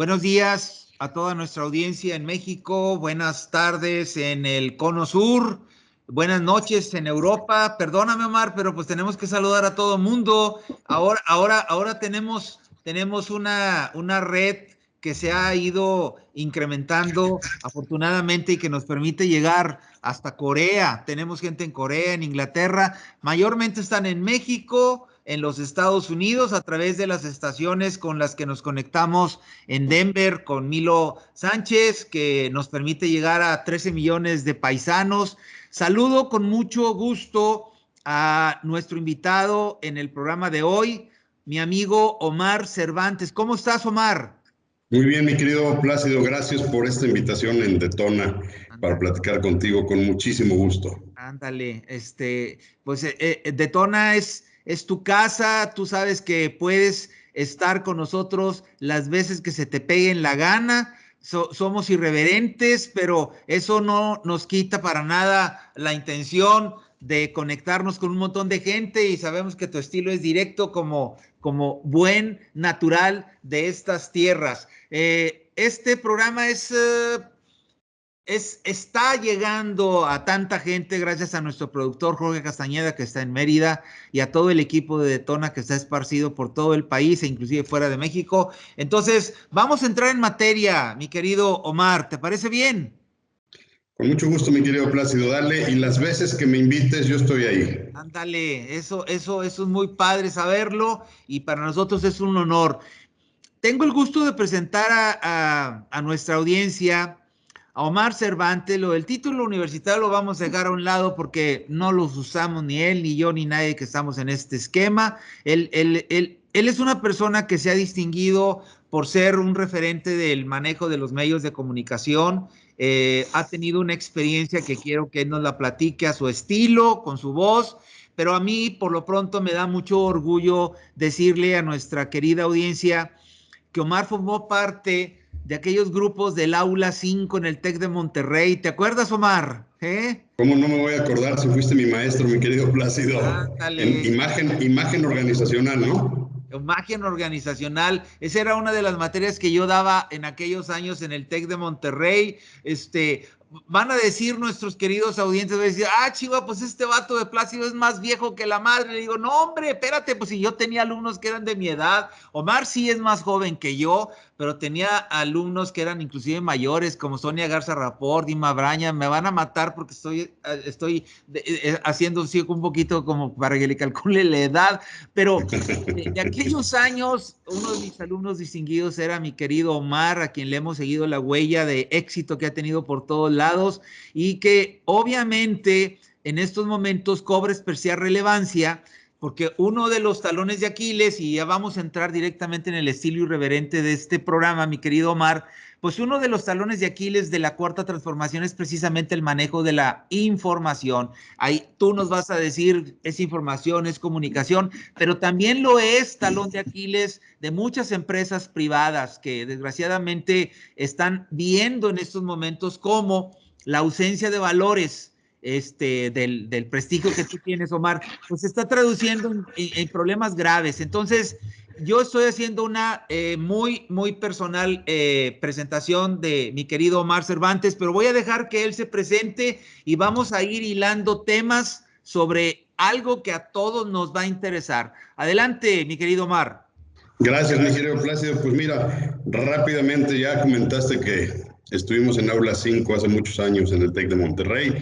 Buenos días a toda nuestra audiencia en México, buenas tardes en el Cono Sur, buenas noches en Europa. Perdóname, Omar, pero pues tenemos que saludar a todo mundo. Ahora tenemos una red que se ha ido incrementando afortunadamente y que nos permite llegar hasta Corea. Tenemos gente en Corea, en Inglaterra, mayormente están en México, en los Estados Unidos, a través de las estaciones con las que nos conectamos en Denver con Milo Sánchez, que nos permite llegar a 13 millones de paisanos. Saludo con mucho gusto a nuestro invitado en el programa de hoy, mi amigo Omar Cervantes. ¿Cómo estás, Omar? Muy bien, mi querido Plácido, gracias por esta invitación en Detona para platicar contigo con muchísimo gusto. Ándale, pues Detona es tu casa, tú sabes que puedes estar con nosotros las veces que se te pegue en la gana. Somos irreverentes, pero eso no nos quita para nada la intención de conectarnos con un montón de gente y sabemos que tu estilo es directo como buen natural de estas tierras. Este programa está llegando a tanta gente gracias a nuestro productor Jorge Castañeda, que está en Mérida, y a todo el equipo de Detona que está esparcido por todo el país e inclusive fuera de México. Entonces, vamos a entrar en materia, mi querido Omar, ¿te parece bien? Con mucho gusto, mi querido Plácido, dale, y las veces que me invites yo estoy ahí. Ándale, eso es muy padre saberlo y para nosotros es un honor. Tengo el gusto de presentar a nuestra audiencia a Omar Cervantes. Lo del título universitario lo vamos a dejar a un lado porque no los usamos ni él, ni yo, ni nadie que estamos en este esquema. Él es una persona que se ha distinguido por ser un referente del manejo de los medios de comunicación. Ha tenido una experiencia que quiero que él nos la platique a su estilo, con su voz, pero a mí por lo pronto me da mucho orgullo decirle a nuestra querida audiencia que Omar formó parte de aquellos grupos del Aula 5 en el TEC de Monterrey. ¿Te acuerdas, Omar? ¿Cómo no me voy a acordar si fuiste mi maestro, mi querido Plácido? En Ándale. imagen organizacional, ¿no? Imagen organizacional, esa era una de las materias que yo daba en aquellos años en el TEC de Monterrey. Van a decir nuestros queridos audientes, van a decir, chiva, pues este vato de Plácido es más viejo que la madre. Le digo, no, hombre, espérate, pues si yo tenía alumnos que eran de mi edad. Omar sí es más joven que yo, pero tenía alumnos que eran inclusive mayores, como Sonia Garza Raport, Dima Braña. Me van a matar porque estoy haciendo un poquito como para que le calcule la edad, pero de aquellos años, uno de mis alumnos distinguidos era mi querido Omar, a quien le hemos seguido la huella de éxito que ha tenido por todos lados y que obviamente en estos momentos cobra especial relevancia porque uno de los talones de Aquiles, y ya vamos a entrar directamente en el estilo irreverente de este programa, mi querido Omar, pues uno de los talones de Aquiles de la cuarta transformación es precisamente el manejo de la información. Ahí tú nos vas a decir, es información, es comunicación, pero también lo es talón de Aquiles de muchas empresas privadas que desgraciadamente están viendo en estos momentos cómo la ausencia de valores del prestigio que tú tienes, Omar, pues se está traduciendo en problemas graves. Entonces, yo estoy haciendo una muy personal presentación de mi querido Omar Cervantes, pero voy a dejar que él se presente y vamos a ir hilando temas sobre algo que a todos nos va a interesar. Adelante, mi querido Omar. Gracias, mi querido Plácido. Pues mira, rápidamente ya comentaste que estuvimos en Aula 5 hace muchos años en el TEC de Monterrey.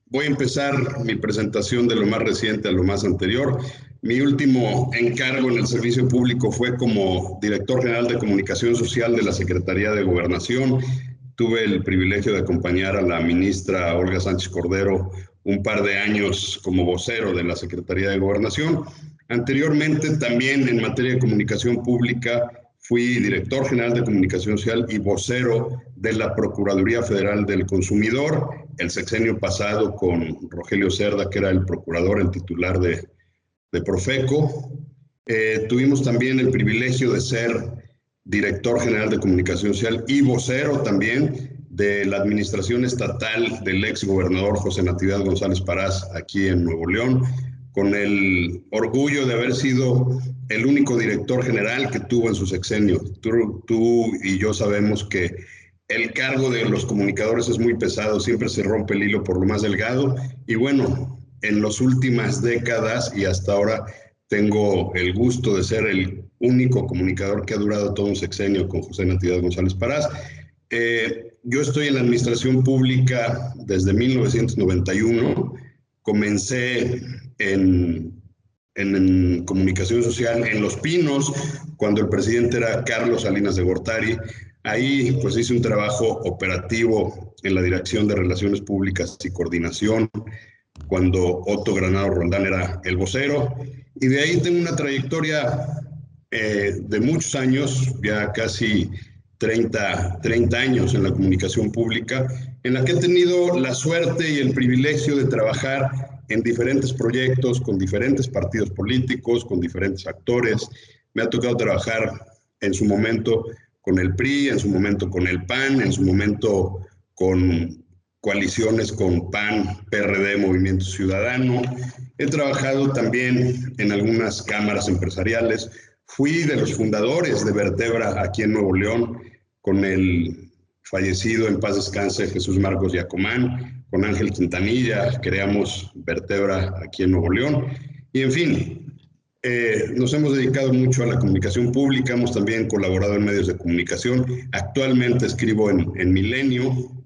Voy a empezar mi presentación de lo más reciente a lo más anterior. Mi último encargo en el servicio público fue como director general de comunicación social de la Secretaría de Gobernación. Tuve el privilegio de acompañar a la ministra Olga Sánchez Cordero un par de años como vocero de la Secretaría de Gobernación. Anteriormente, también en materia de comunicación pública, fui director general de comunicación social y vocero de la Procuraduría Federal del Consumidor, el sexenio pasado con Rogelio Cerda, que era el procurador, el titular de Profeco. Tuvimos también el privilegio de ser director general de comunicación social y vocero también de la administración estatal del ex gobernador José Natividad González Parás aquí en Nuevo León, con el orgullo de haber sido el único director general que tuvo en su sexenio. Tú y yo sabemos que el cargo de los comunicadores es muy pesado, siempre se rompe el hilo por lo más delgado. Y bueno, en las últimas décadas y hasta ahora tengo el gusto de ser el único comunicador que ha durado todo un sexenio con José Natividad González Parás. Yo estoy en la administración pública desde 1991. Comencé en comunicación social en Los Pinos, cuando el presidente era Carlos Salinas de Gortari. Ahí pues hice un trabajo operativo en la Dirección de Relaciones Públicas y Coordinación, cuando Otto Granado Roldán era el vocero. Y de ahí tengo una trayectoria de muchos años, ya casi 30 años en la comunicación pública, en la que he tenido la suerte y el privilegio de trabajar en diferentes proyectos, con diferentes partidos políticos, con diferentes actores. Me ha tocado trabajar en su momento con el PRI, en su momento con el PAN, en su momento con coaliciones con PAN, PRD, Movimiento Ciudadano. He trabajado también en algunas cámaras empresariales. Fui de los fundadores de Vertebra aquí en Nuevo León, con el fallecido, en paz descanse, Jesús Marcos Yacomán, con Ángel Quintanilla, creamos Vertebra aquí en Nuevo León. Y en fin, nos hemos dedicado mucho a la comunicación pública, hemos también colaborado en medios de comunicación. Actualmente escribo en Milenio.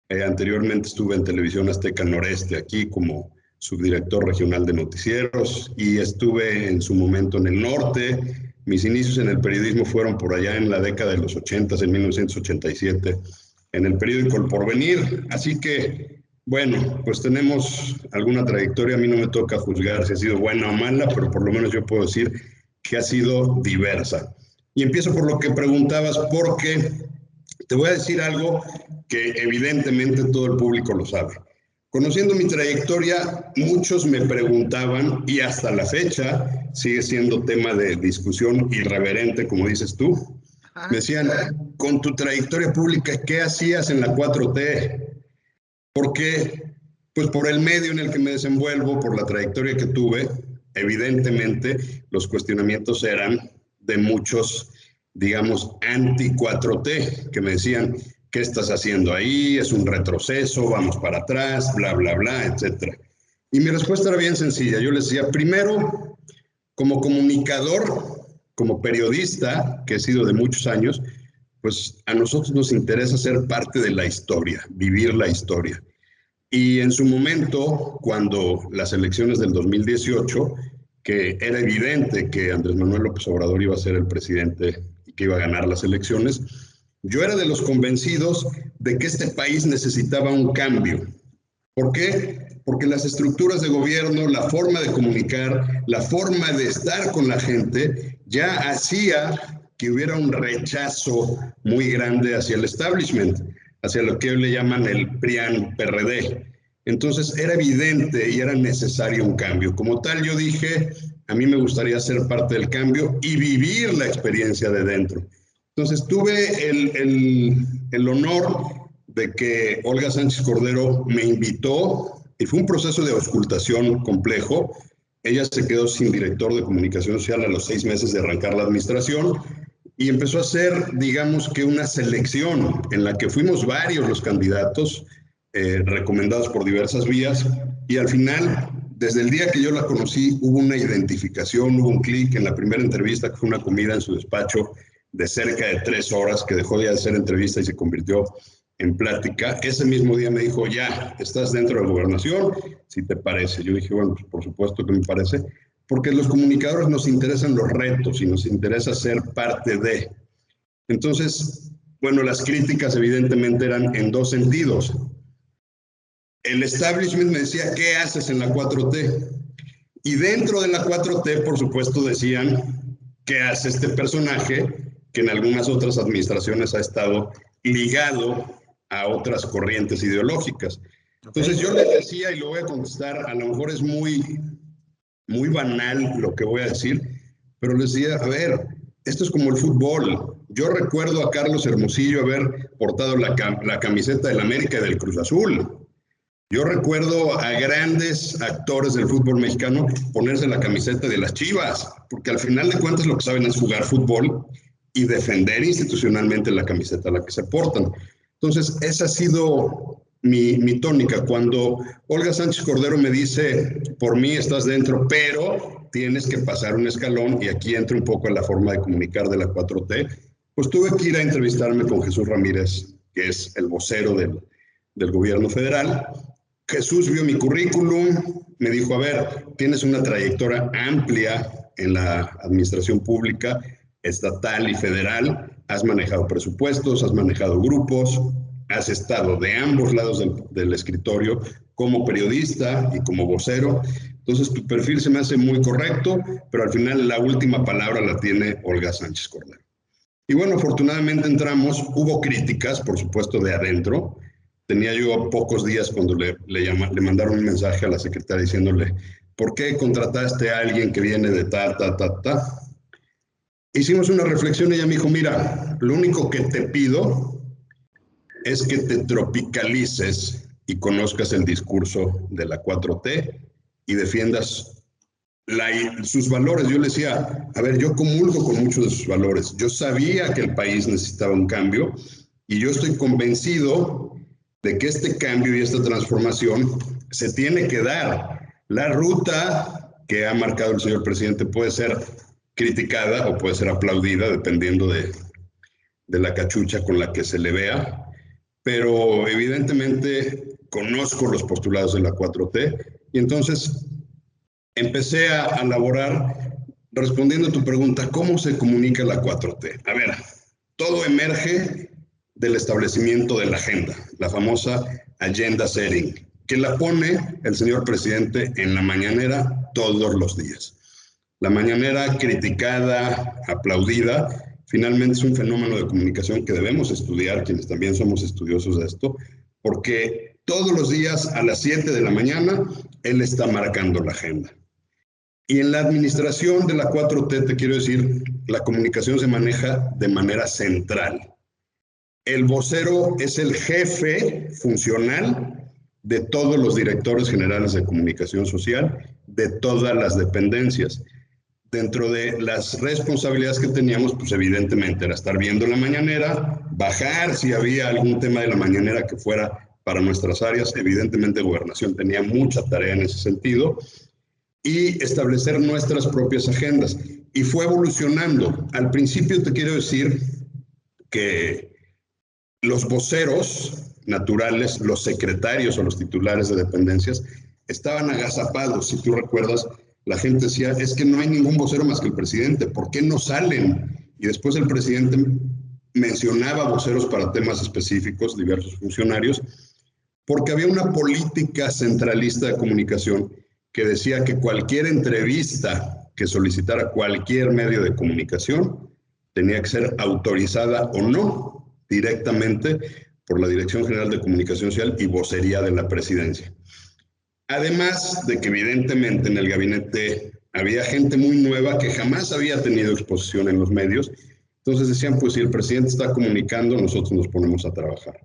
Anteriormente estuve en Televisión Azteca Noreste, aquí como subdirector regional de noticieros, y estuve en su momento en el norte. Mis inicios en el periodismo fueron por allá en la década de los 80, en 1987, en el periódico El Porvenir. Así que, bueno, pues tenemos alguna trayectoria. A mí no me toca juzgar si ha sido buena o mala, pero por lo menos yo puedo decir que ha sido diversa. Y empiezo por lo que preguntabas, porque te voy a decir algo que evidentemente todo el público lo sabe. Conociendo mi trayectoria, muchos me preguntaban, y hasta la fecha sigue siendo tema de discusión irreverente, como dices tú. Me decían, con tu trayectoria pública, ¿qué hacías en la 4T? ¿Por qué? Pues por el medio en el que me desenvuelvo, por la trayectoria que tuve. Evidentemente, los cuestionamientos eran de muchos, digamos, anti-4T, que me decían, ¿qué estás haciendo ahí? Es un retroceso, vamos para atrás, bla, bla, bla, etc. Y mi respuesta era bien sencilla. Yo les decía, primero, como comunicador, como periodista, que he sido de muchos años, pues a nosotros nos interesa ser parte de la historia, vivir la historia. Y en su momento, cuando las elecciones del 2018, que era evidente que Andrés Manuel López Obrador iba a ser el presidente y que iba a ganar las elecciones, yo era de los convencidos de que este país necesitaba un cambio. ¿Por qué? Porque las estructuras de gobierno, la forma de comunicar, la forma de estar con la gente, ya hacía que hubiera un rechazo muy grande hacia el establishment, hacia lo que hoy le llaman el PRIAN-PRD. Entonces era evidente y era necesario un cambio. Como tal, yo dije, a mí me gustaría ser parte del cambio y vivir la experiencia de dentro. Entonces tuve el honor de que Olga Sánchez Cordero me invitó, y fue un proceso de auscultación complejo. Ella se quedó sin director de comunicación social a los 6 meses de arrancar la administración y empezó a hacer, digamos que una selección en la que fuimos varios los candidatos, recomendados por diversas vías, y al final, desde el día que yo la conocí, hubo una identificación, hubo un clic en la primera entrevista, que fue una comida en su despacho de cerca de 3 horas, que dejó ya de ser entrevista y se convirtió en plática. Ese mismo día me dijo, ya, estás dentro de la gobernación, si te parece. Yo dije, bueno, pues por supuesto que me parece, porque los comunicadores nos interesan los retos y nos interesa ser parte de. Entonces, bueno, las críticas evidentemente eran en 2 sentidos. El establishment me decía, ¿qué haces en la 4T? Y dentro de la 4T, por supuesto, decían, ¿qué hace este personaje que en algunas otras administraciones ha estado ligado a otras corrientes ideológicas? Entonces yo les decía, y lo voy a contestar, a lo mejor es muy banal lo que voy a decir, pero les decía, a ver, esto es como el fútbol. Yo recuerdo a Carlos Hermosillo haber portado la camiseta del América y del Cruz Azul. Yo recuerdo a grandes actores del fútbol mexicano ponerse la camiseta de las Chivas, porque al final de cuentas lo que saben es jugar fútbol y defender institucionalmente la camiseta a la que se portan. Entonces, esa ha sido mi tónica. Cuando Olga Sánchez Cordero me dice, por mí estás dentro, pero tienes que pasar un escalón, y aquí entra un poco en la forma de comunicar de la 4T, pues tuve que ir a entrevistarme con Jesús Ramírez, que es el vocero del gobierno federal. Jesús vio mi currículum, me dijo, a ver, tienes una trayectoria amplia en la administración pública, estatal y federal, has manejado presupuestos, has manejado grupos, has estado de ambos lados del escritorio como periodista y como vocero. Entonces tu perfil se me hace muy correcto, pero al final la última palabra la tiene Olga Sánchez Cordero. Y bueno, afortunadamente entramos, hubo críticas, por supuesto, de adentro. Tenía yo pocos días cuando le mandaron un mensaje a la secretaria diciéndole, ¿por qué contrataste a alguien que viene de ta? Hicimos una reflexión y ella me dijo, mira, lo único que te pido es que te tropicalices y conozcas el discurso de la 4T y defiendas sus valores. Yo le decía, a ver, yo comulgo con muchos de sus valores. Yo sabía que el país necesitaba un cambio y yo estoy convencido de que este cambio y esta transformación se tiene que dar. La ruta que ha marcado el señor presidente puede ser criticada o puede ser aplaudida, dependiendo de la cachucha con la que se le vea, pero evidentemente conozco los postulados de la 4T y entonces empecé a elaborar, respondiendo a tu pregunta, ¿cómo se comunica la 4T? A ver, todo emerge del establecimiento de la agenda, la famosa agenda setting, que la pone el señor presidente en la mañanera todos los días. La mañanera criticada, aplaudida, finalmente es un fenómeno de comunicación que debemos estudiar, quienes también somos estudiosos de esto, porque todos los días a las 7 de la mañana él está marcando la agenda. Y en la administración de la 4T, te quiero decir, la comunicación se maneja de manera central. El vocero es el jefe funcional de todos los directores generales de comunicación social, de todas las dependencias. Dentro de las responsabilidades que teníamos, pues evidentemente era estar viendo la mañanera, bajar si había algún tema de la mañanera que fuera para nuestras áreas. Evidentemente Gobernación tenía mucha tarea en ese sentido, y establecer nuestras propias agendas. Y fue evolucionando. Al principio te quiero decir que los voceros naturales, los secretarios o los titulares de dependencias, estaban agazapados. Si tú recuerdas, la gente decía, es que no hay ningún vocero más que el presidente, ¿por qué no salen? Y después el presidente mencionaba voceros para temas específicos, diversos funcionarios, porque había una política centralista de comunicación que decía que cualquier entrevista que solicitara cualquier medio de comunicación tenía que ser autorizada o no directamente por la Dirección General de Comunicación Social y vocería de la presidencia. Además de que evidentemente en el gabinete había gente muy nueva que jamás había tenido exposición en los medios, entonces decían, pues si el presidente está comunicando, nosotros nos ponemos a trabajar.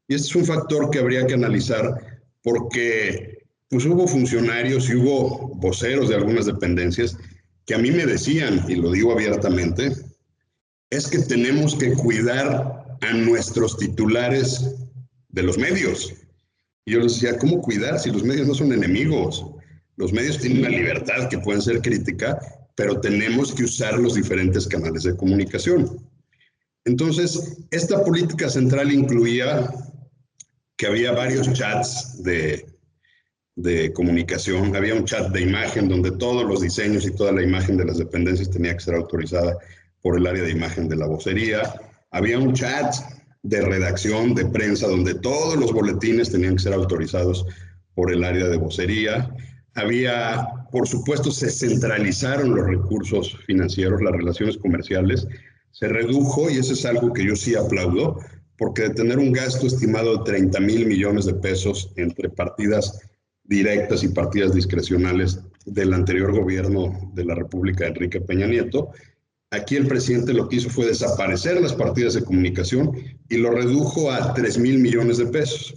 Y este es un factor que habría que analizar porque pues hubo funcionarios y hubo voceros de algunas dependencias que a mí me decían, y lo digo abiertamente, es que tenemos que cuidar a nuestros titulares de los medios. Y yo les decía, ¿cómo cuidar si los medios no son enemigos? Los medios tienen una libertad que pueden ser crítica, pero tenemos que usar los diferentes canales de comunicación. Entonces, esta política central incluía que había varios chats de comunicación, había un chat de imagen donde todos los diseños y toda la imagen de las dependencias tenía que ser autorizada por el área de imagen de la vocería, había un chat de redacción, de prensa, donde todos los boletines tenían que ser autorizados por el área de vocería, había, por supuesto, se centralizaron los recursos financieros, las relaciones comerciales, se redujo, y eso es algo que yo sí aplaudo, porque de tener un gasto estimado de 30,000 millones de pesos entre partidas directas y partidas discrecionales del anterior gobierno de la República de Enrique Peña Nieto, aquí el presidente lo que hizo fue desaparecer las partidas de comunicación y lo redujo a 3,000 millones de pesos.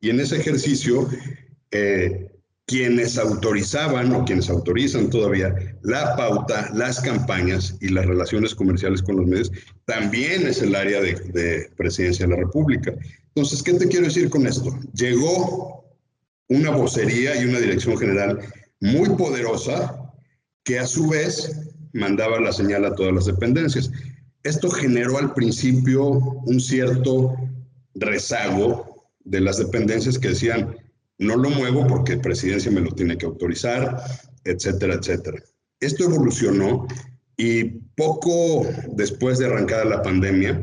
Y en ese ejercicio, quienes autorizaban o quienes autorizan todavía la pauta, las campañas y las relaciones comerciales con los medios, también es el área de Presidencia de la República. Entonces, ¿qué te quiero decir con esto? Llegó una vocería y una dirección general muy poderosa que a su vez mandaba la señal a todas las dependencias. Esto generó al principio un cierto rezago de las dependencias que decían, no lo muevo porque Presidencia me lo tiene que autorizar, etcétera, etcétera. Esto evolucionó y poco después de arrancada la pandemia,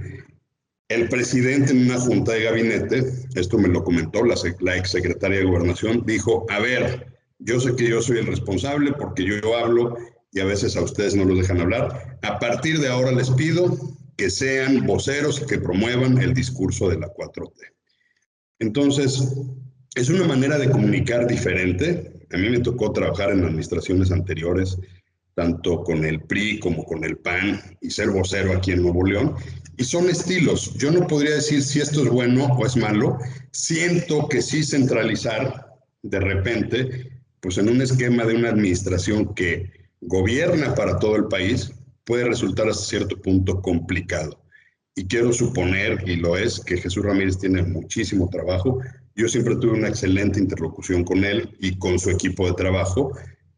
el presidente en una junta de gabinete, esto me lo comentó la exsecretaria de Gobernación, dijo, a ver, yo sé que yo soy el responsable porque yo hablo y a veces a ustedes no los dejan hablar. A partir de ahora les pido que sean voceros y que promuevan el discurso de la 4T. Entonces, es una manera de comunicar diferente. A mí me tocó trabajar en administraciones anteriores, tanto con el PRI como con el PAN, y ser vocero aquí en Nuevo León. Y son estilos. Yo no podría decir si esto es bueno o es malo. Siento que sí centralizar de repente, pues en un esquema de una administración que gobierna para todo el país, puede resultar hasta cierto punto complicado. Y quiero suponer, y lo es, que Jesús Ramírez tiene muchísimo trabajo. Yo siempre tuve una excelente interlocución con él y con su equipo de trabajo,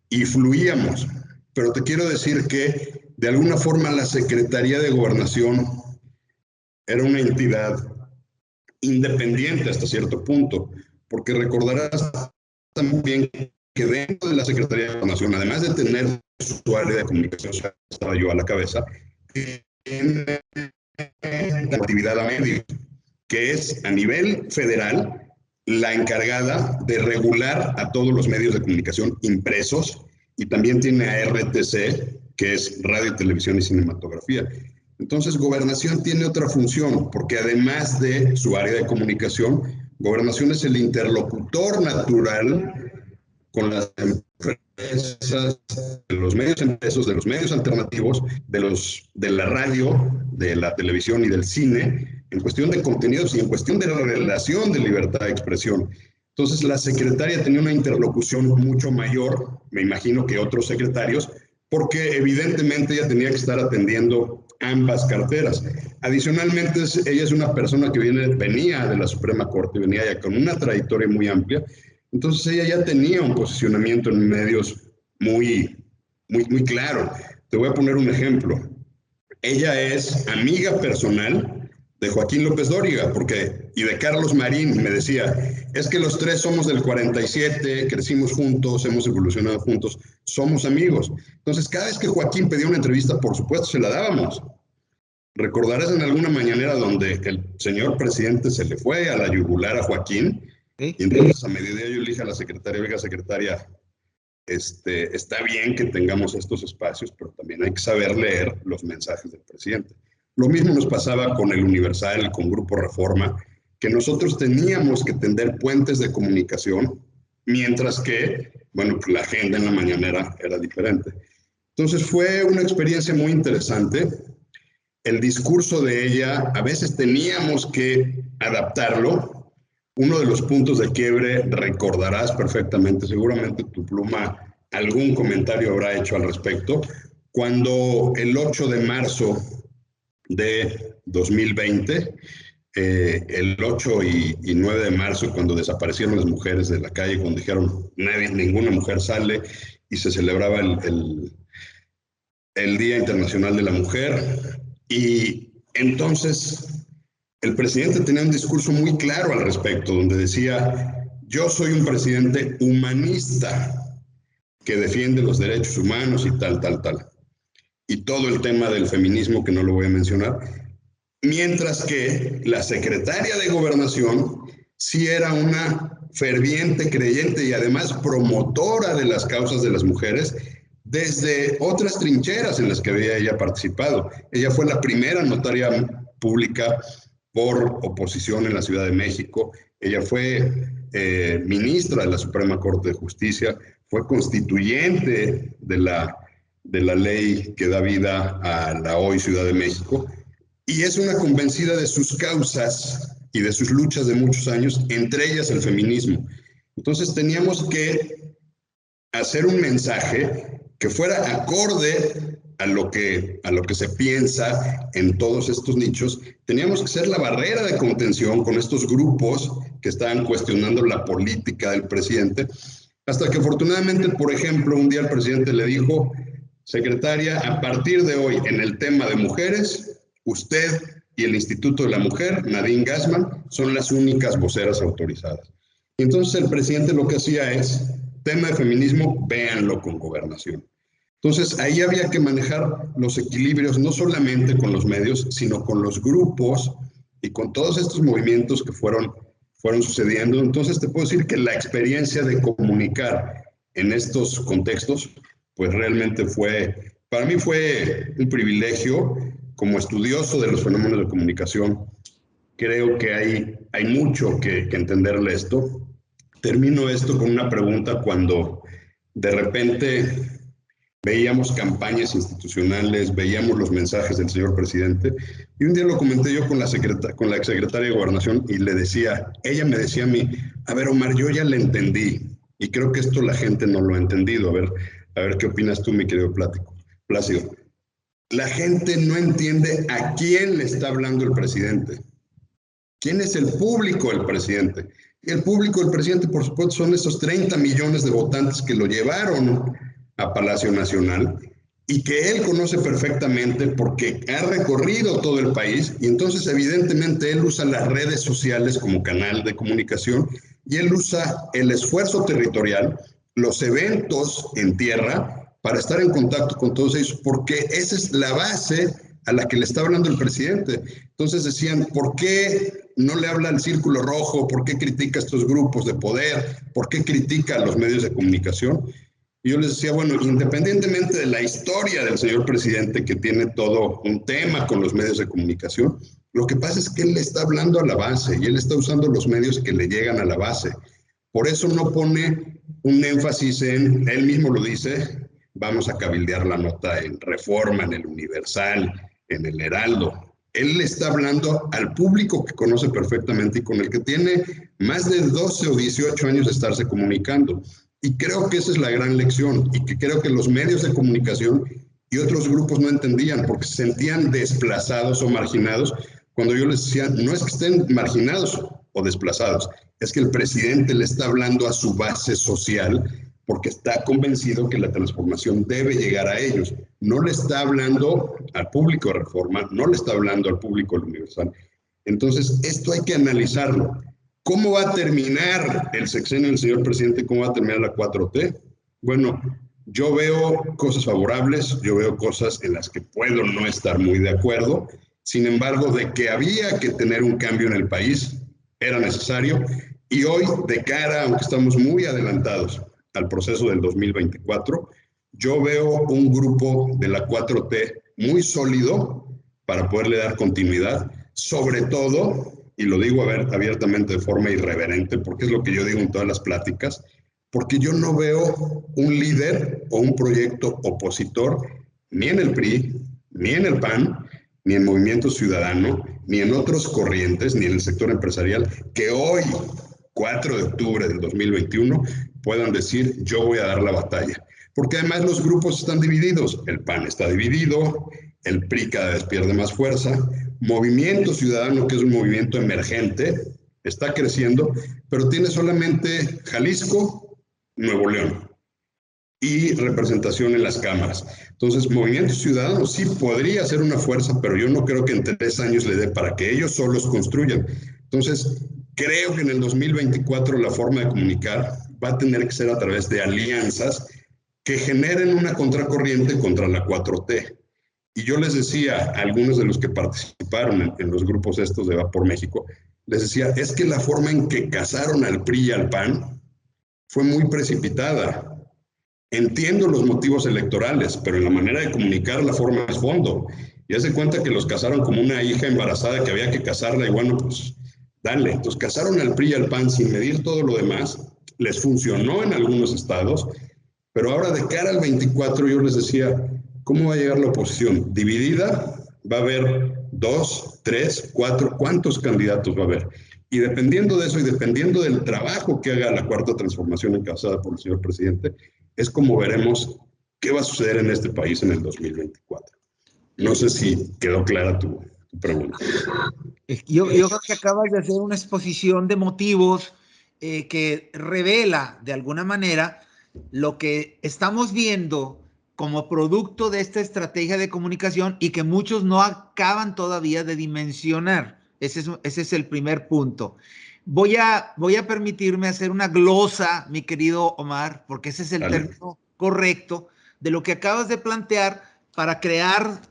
y fluíamos. Pero te quiero decir que, de alguna forma, la Secretaría de Gobernación era una entidad independiente hasta cierto punto, porque recordarás también que dentro de la Secretaría de Gobernación, además de tener su área de comunicación, estaba yo a la cabeza, tiene la actividad a medios, que es a nivel federal la encargada de regular a todos los medios de comunicación impresos, y también tiene a RTC, que es Radio, Televisión y Cinematografía. Entonces, Gobernación tiene otra función, porque además de su área de comunicación, Gobernación es el interlocutor natural con las empresas, de los medios impresos, de los medios alternativos, de la radio, de la televisión y del cine, en cuestión de contenidos y en cuestión de la relación de libertad de expresión. Entonces, la secretaria tenía una interlocución mucho mayor, me imagino, que otros secretarios, porque evidentemente ella tenía que estar atendiendo ambas carteras. Adicionalmente, ella es una persona que venía de la Suprema Corte, venía ya con una trayectoria muy amplia. Entonces ella ya tenía un posicionamiento en medios muy claro. Te voy a poner un ejemplo. Ella es amiga personal de Joaquín López Dóriga, y de Carlos Marín, me decía, es que los tres somos del 47, crecimos juntos, hemos evolucionado juntos, somos amigos. Entonces, cada vez que Joaquín pedía una entrevista, por supuesto, se la dábamos. Recordarás en alguna mañanera donde el señor presidente se le fue a la yugular a Joaquín, y entonces a mediodía yo le dije a la secretaria, oiga, secretaria, está bien que tengamos estos espacios, pero también hay que saber leer los mensajes del presidente. Lo mismo nos pasaba con el Universal, con Grupo Reforma, que nosotros teníamos que tender puentes de comunicación, mientras que, bueno, la agenda en la mañanera era diferente. Entonces fue una experiencia muy interesante. El discurso de ella, a veces teníamos que adaptarlo. Uno de los puntos de quiebre, recordarás perfectamente, seguramente tu pluma algún comentario habrá hecho al respecto, cuando el 8 de marzo de 2020, el 8 y 9 de marzo, cuando desaparecieron las mujeres de la calle, cuando dijeron ninguna mujer sale, y se celebraba el Día Internacional de la Mujer, y entonces el presidente tenía un discurso muy claro al respecto, donde decía, yo soy un presidente humanista que defiende los derechos humanos y tal. Y todo el tema del feminismo, que no lo voy a mencionar. Mientras que la secretaria de Gobernación sí era una ferviente creyente y además promotora de las causas de las mujeres desde otras trincheras en las que había ella participado. Ella fue la primera notaria pública por oposición en la Ciudad de México. Ella fue ministra de la Suprema Corte de Justicia, fue constituyente de la ley que da vida a la hoy Ciudad de México, y es una convencida de sus causas y de sus luchas de muchos años, entre ellas el feminismo. Entonces teníamos que hacer un mensaje que fuera acorde a lo que se piensa en todos estos nichos. Teníamos que ser la barrera de contención con estos grupos que estaban cuestionando la política del presidente, hasta que afortunadamente, por ejemplo, un día el presidente le dijo: secretaria, a partir de hoy, en el tema de mujeres, usted y el Instituto de la Mujer, Nadine Gassman, son las únicas voceras autorizadas. Y entonces el presidente lo que hacía es: tema de feminismo, véanlo con Gobernación. Entonces ahí había que manejar los equilibrios, no solamente con los medios, sino con los grupos y con todos estos movimientos que fueron sucediendo. Entonces te puedo decir que la experiencia de comunicar en estos contextos, pues realmente para mí fue un privilegio. Como estudioso de los fenómenos de comunicación, creo que hay mucho que entenderle esto. Termino esto con una pregunta. Cuando de repente veíamos campañas institucionales, veíamos los mensajes del señor presidente, y un día lo comenté yo con la exsecretaria de Gobernación, y ella me decía a mí: a ver, Omar, yo ya le entendí, y creo que esto la gente no lo ha entendido. A ver qué opinas tú, mi querido Plácido. La gente no entiende a quién le está hablando el presidente. ¿Quién es el público del presidente? Y el público del presidente, por supuesto, son esos 30 millones de votantes que lo llevaron a Palacio Nacional y que él conoce perfectamente porque ha recorrido todo el país, y entonces evidentemente él usa las redes sociales como canal de comunicación, y él usa el esfuerzo territorial, los eventos en tierra, para estar en contacto con todos ellos, porque esa es la base a la que le está hablando el presidente. Entonces decían: ¿por qué no le habla al Círculo Rojo? ¿Por qué critica a estos grupos de poder? ¿Por qué critica a los medios de comunicación? Y yo les decía: bueno, independientemente de la historia del señor presidente, que tiene todo un tema con los medios de comunicación, lo que pasa es que él le está hablando a la base, y él está usando los medios que le llegan a la base. Por eso no pone un énfasis en, él mismo lo dice: vamos a cabildear la nota en Reforma, en el Universal, en el Heraldo. Él le está hablando al público que conoce perfectamente y con el que tiene más de 12 o 18 años de estarse comunicando. Y creo que esa es la gran lección, y que creo que los medios de comunicación y otros grupos no entendían, porque se sentían desplazados o marginados, cuando yo les decía: no es que estén marginados o desplazados, es que el presidente le está hablando a su base social, porque está convencido que la transformación debe llegar a ellos. No le está hablando al público de Reforma, no le está hablando al público del Universal. Entonces, esto hay que analizarlo. ¿Cómo va a terminar el sexenio del señor presidente? ¿Cómo va a terminar la 4T? Bueno, yo veo cosas favorables, yo veo cosas en las que puedo no estar muy de acuerdo. Sin embargo, de que había que tener un cambio en el país, era necesario. Y hoy, de cara, aunque estamos muy adelantados al proceso del 2024, yo veo un grupo de la 4T muy sólido para poderle dar continuidad, sobre todo, y lo digo abiertamente de forma irreverente, porque es lo que yo digo en todas las pláticas, porque yo no veo un líder o un proyecto opositor ni en el PRI, ni en el PAN, ni en Movimiento Ciudadano, ni en otros corrientes, ni en el sector empresarial, que hoy, 4 de octubre del 2021, puedan decir: yo voy a dar la batalla. Porque además los grupos están divididos. El PAN está dividido, el PRI cada vez pierde más fuerza, Movimiento Ciudadano, que es un movimiento emergente, está creciendo, pero tiene solamente Jalisco, Nuevo León y representación en las cámaras. Entonces, Movimiento Ciudadano sí podría ser una fuerza, pero yo no creo que en 3 años le dé para que ellos solos construyan. Entonces, creo que en el 2024 la forma de comunicar va a tener que ser a través de alianzas que generen una contracorriente contra la 4T. Y yo les decía a algunos de los que participaron en los grupos estos de Va por México, les decía: es que la forma en que casaron al PRI y al PAN fue muy precipitada. Entiendo los motivos electorales, pero en la manera de comunicar la forma es fondo. Y hace cuenta que los casaron como una hija embarazada que había que casarla, y bueno, pues dale. Entonces casaron al PRI y al PAN sin medir todo lo demás. Les funcionó en algunos estados, pero ahora de cara al 24 yo les decía: ¿cómo va a llegar la oposición? Dividida, va a haber 2, 3, 4, ¿cuántos candidatos va a haber? Y dependiendo de eso y dependiendo del trabajo que haga la cuarta transformación encabezada por el señor presidente, es como veremos qué va a suceder en este país en el 2024. No sé si quedó clara tu pregunta. Yo creo que acabas de hacer una exposición de motivos que revela de alguna manera lo que estamos viendo como producto de esta estrategia de comunicación y que muchos no acaban todavía de dimensionar. Ese es el primer punto. Voy a permitirme hacer una glosa, mi querido Omar, porque ese es el término correcto de lo que acabas de plantear para crear,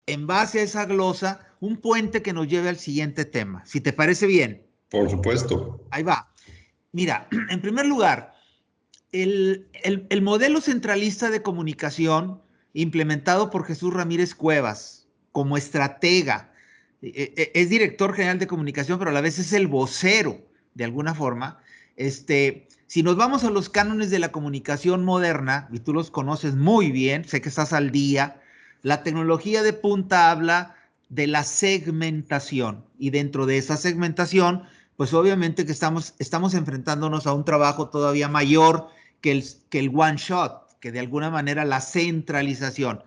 en base a esa glosa, un puente que nos lleve al siguiente tema. Si te parece bien. Por supuesto. Ahí va. Mira, en primer lugar, el modelo centralista de comunicación implementado por Jesús Ramírez Cuevas como estratega, es director general de comunicación, pero a la vez es el vocero, de alguna forma. Si nos vamos a los cánones de la comunicación moderna, y tú los conoces muy bien, sé que estás al día, la tecnología de punta habla de la segmentación, y dentro de esa segmentación, pues obviamente que estamos enfrentándonos a un trabajo todavía mayor que el one shot, que de alguna manera la centralización.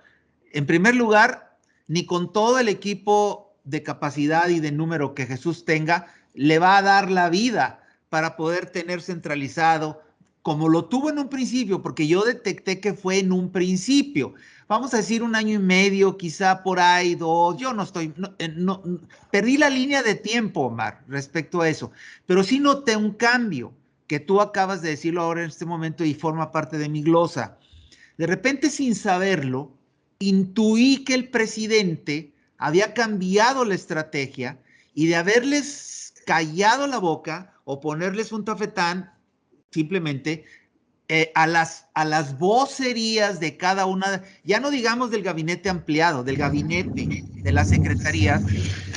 En primer lugar, ni con todo el equipo de capacidad y de número que Jesús tenga, le va a dar la vida para poder tener centralizado como lo tuvo en un principio, porque yo detecté que fue en un principio. Vamos a decir 1 año y medio, quizá por ahí 2. Yo no estoy, perdí la línea de tiempo, Omar, respecto a eso, pero sí noté un cambio que tú acabas de decirlo ahora en este momento y forma parte de mi glosa. De repente, sin saberlo, intuí que el presidente había cambiado la estrategia y de haberles callado la boca o ponerles un tafetán, simplemente a las vocerías de cada una, ya no digamos del gabinete ampliado, del gabinete, de las secretarías,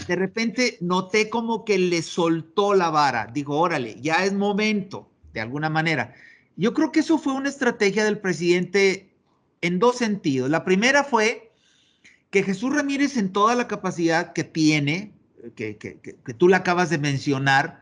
de repente noté como que le soltó la vara. Digo, órale, ya es momento, de alguna manera. Yo creo que eso fue una estrategia del presidente en 2 sentidos. La primera fue que Jesús Ramírez, en toda la capacidad que tiene, que tú la acabas de mencionar,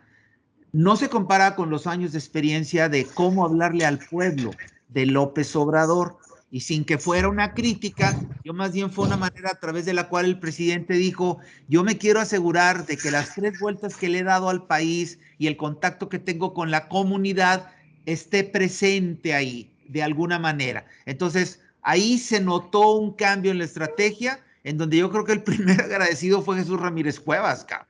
no se compara con los años de experiencia de cómo hablarle al pueblo de López Obrador. Y sin que fuera una crítica, yo más bien fue una manera a través de la cual el presidente dijo, yo me quiero asegurar de que las 3 vueltas que le he dado al país y el contacto que tengo con la comunidad esté presente ahí, de alguna manera. Entonces, ahí se notó un cambio en la estrategia, en donde yo creo que el primer agradecido fue Jesús Ramírez Cuevas, cabrón.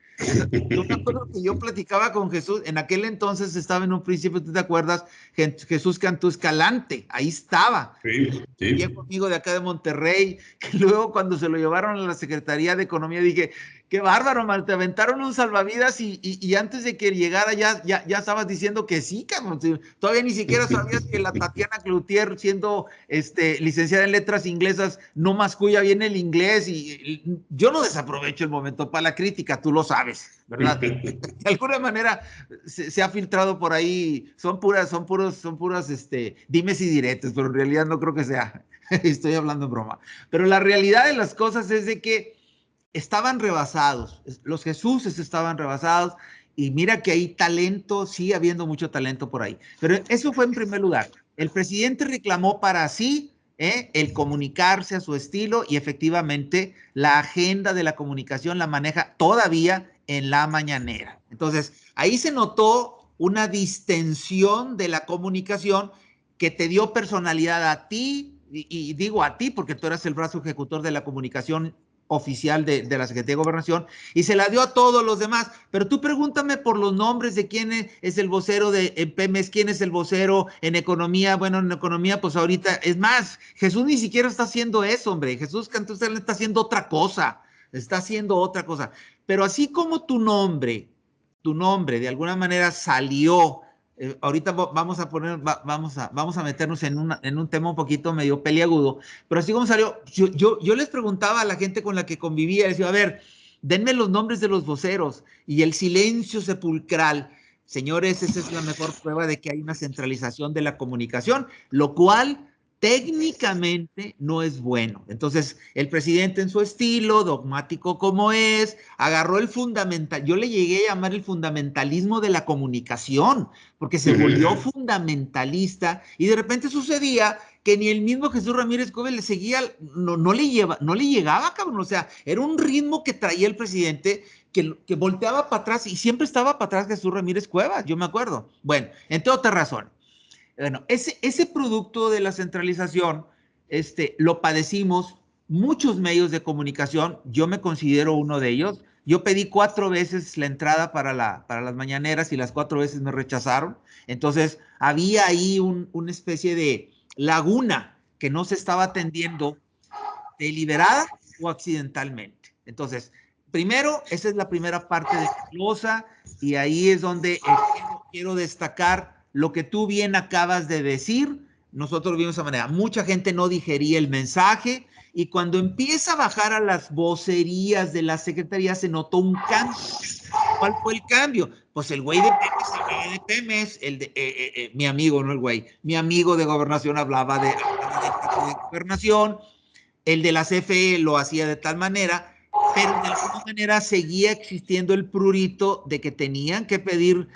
Yo me acuerdo que yo platicaba con Jesús, en aquel entonces estaba en un principio, ¿tú te acuerdas? Jesús Cantú Escalante, ahí estaba. Sí, sí. Viejo amigo de acá de Monterrey, que luego cuando se lo llevaron a la Secretaría de Economía dije, qué bárbaro, man, te aventaron un salvavidas y antes de que llegara ya estabas diciendo que sí, cabrón. Todavía ni siquiera sabías que la Tatiana Cloutier, siendo licenciada en letras inglesas, no masculla bien el inglés y yo no desaprovecho el momento para la crítica, tú lo sabes, ¿verdad? De alguna manera se ha filtrado por ahí, son puras dimes y diretes, pero en realidad no creo que sea. Estoy hablando en broma. Pero la realidad de las cosas es de que estaban rebasados. Los Jesuses estaban rebasados. Y mira que hay talento, sigue habiendo mucho talento por ahí. Pero eso fue en primer lugar. El presidente reclamó para sí el comunicarse a su estilo y efectivamente la agenda de la comunicación la maneja todavía en la mañanera. Entonces, ahí se notó una distensión de la comunicación que te dio personalidad a ti, y digo a ti porque tú eras el brazo ejecutor de la comunicación oficial de la Secretaría de Gobernación, y se la dio a todos los demás. Pero tú pregúntame por los nombres de quién es el vocero de Pemex, quién es el vocero en economía. Bueno, en economía, pues ahorita, es más, Jesús ni siquiera está haciendo eso, hombre. Jesús Cantú está haciendo otra cosa, está haciendo otra cosa. Pero así como tu nombre de alguna manera salió. Ahorita vamos a meternos en un tema un poquito medio peliagudo, pero así como salió, yo les preguntaba a la gente con la que convivía, decía, a ver, denme los nombres de los voceros, y el silencio sepulcral. Señores, esa es la mejor prueba de que hay una centralización de la comunicación, lo cual técnicamente no es bueno. Entonces, el presidente en su estilo, dogmático como es, agarró el fundamental, yo le llegué a llamar el fundamentalismo de la comunicación, porque se volvió fundamentalista y de repente sucedía que ni el mismo Jesús Ramírez Cuevas le seguía, no le llegaba, cabrón. O sea, era un ritmo que traía el presidente que volteaba para atrás y siempre estaba para atrás Jesús Ramírez Cuevas, yo me acuerdo. Bueno, entre otras razones. Bueno, ese producto de la centralización lo padecimos muchos medios de comunicación, yo me considero uno de ellos. Yo pedí 4 veces la entrada para las mañaneras y las 4 veces me rechazaron. Entonces, había ahí una especie de laguna que no se estaba atendiendo deliberada o accidentalmente. Entonces, primero, esa es la primera parte de la glosa y ahí es donde quiero destacar lo que tú bien acabas de decir. Nosotros vimos de esa manera. Mucha gente no digería el mensaje y cuando empieza a bajar a las vocerías de la secretaría se notó un cambio. ¿Cuál fue el cambio? Pues el güey de Pemes, mi amigo, no el güey, mi amigo de gobernación hablaba de gobernación, el de la CFE lo hacía de tal manera, pero de alguna manera seguía existiendo el prurito de que tenían que pedir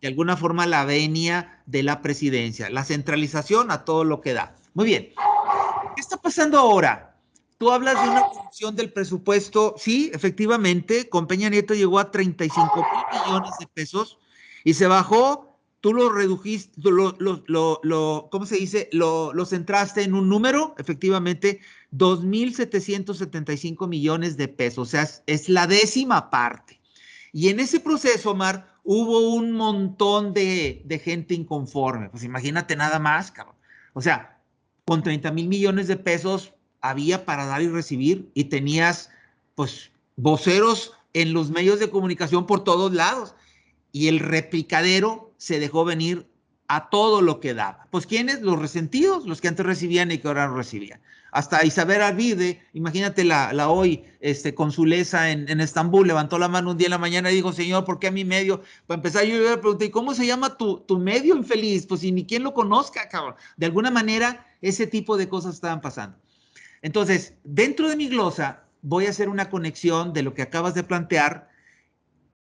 de alguna forma la venia de la presidencia, la centralización a todo lo que da. Muy bien, ¿qué está pasando ahora? Tú hablas de una reducción del presupuesto, sí, efectivamente, con Peña Nieto llegó a 35,000 millones de pesos y se bajó, tú lo redujiste, ¿cómo se dice? Lo centraste en un número, efectivamente, 2,775 millones de pesos, o sea, es la 10ª parte. Y en ese proceso, Omar, hubo un montón de gente inconforme. Pues imagínate nada más, cabrón. O sea, con 30,000 millones de pesos había para dar y recibir y tenías, pues, voceros en los medios de comunicación por todos lados. Y el replicadero se dejó venir a todo lo que daba. Pues, ¿quiénes? Los resentidos, los que antes recibían y que ahora no recibían. Hasta Isabel Arvide, imagínate la hoy consulesa en Estambul, levantó la mano un día en la mañana y dijo, señor, ¿por qué a mi medio? Para empezar, yo le pregunté, ¿cómo se llama tu medio infeliz? Pues ni quien lo conozca, cabrón. De alguna manera, ese tipo de cosas estaban pasando. Entonces, dentro de mi glosa, voy a hacer una conexión de lo que acabas de plantear.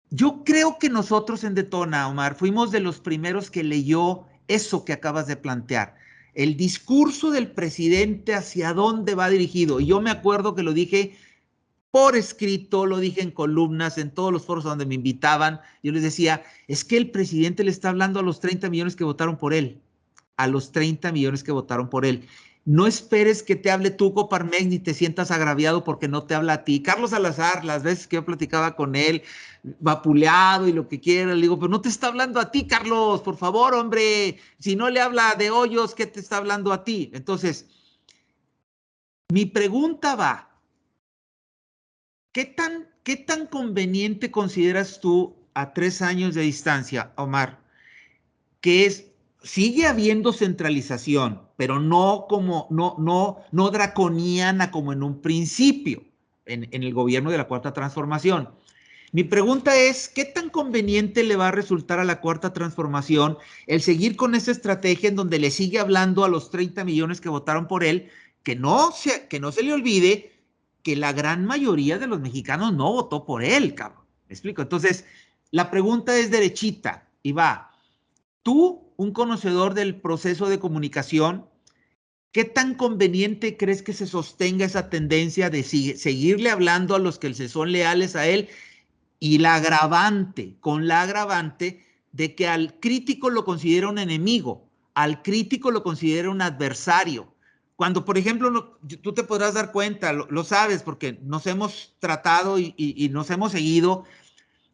Yo creo que nosotros en Detona, Omar, fuimos de los primeros que leyó eso que acabas de plantear. El discurso del presidente hacia dónde va dirigido. Y yo me acuerdo que lo dije por escrito, lo dije en columnas, en todos los foros donde me invitaban. Yo les decía, es que el presidente le está hablando a los 30 millones que votaron por él. A los 30 millones que votaron por él. No esperes que te hable tú, Coparmex, ni te sientas agraviado porque no te habla a ti. Carlos Salazar, las veces que yo platicaba con él, vapuleado y lo que quiera, le digo, pero no te está hablando a ti, Carlos, por favor, hombre. Si no le habla de Hoyos, ¿qué te está hablando a ti? Entonces, mi pregunta va, ¿qué tan conveniente consideras tú a 3 años de distancia, Omar, que sigue habiendo centralización, pero no draconiana como en un principio en el gobierno de la Cuarta Transformación? Mi pregunta es, ¿qué tan conveniente le va a resultar a la Cuarta Transformación el seguir con esa estrategia en donde le sigue hablando a los 30 millones que votaron por él, que no se le olvide que la gran mayoría de los mexicanos no votó por él, cabrón? ¿Me explico? Entonces, la pregunta es derechita y va. Tú, un conocedor del proceso de comunicación, ¿qué tan conveniente crees que se sostenga esa tendencia de seguirle hablando a los que se son leales a él y con la agravante de que al crítico lo considera un enemigo, al crítico lo considera un adversario? Cuando, por ejemplo, tú te podrás dar cuenta, lo sabes, porque nos hemos tratado y nos hemos seguido.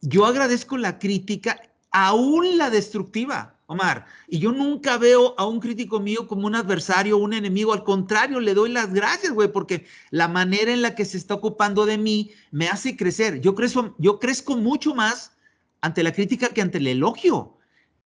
Yo agradezco la crítica, aún la destructiva, Omar, y yo nunca veo a un crítico mío como un adversario, un enemigo. Al contrario, le doy las gracias, güey, porque la manera en la que se está ocupando de mí me hace crecer. Yo crezco mucho más ante la crítica que ante el elogio.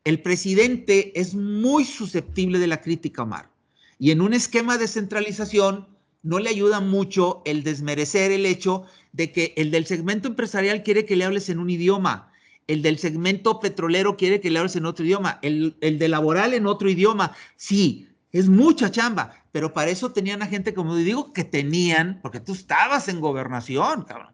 El presidente es muy susceptible de la crítica, Omar, y en un esquema de centralización no le ayuda mucho el desmerecer el hecho de que el del segmento empresarial quiere que le hables en un idioma, el del segmento petrolero quiere que le hables en otro idioma, el de laboral en otro idioma. Sí, Es mucha chamba, pero para eso tenían a gente, como digo, que tenían, porque tú estabas en gobernación, cabrón.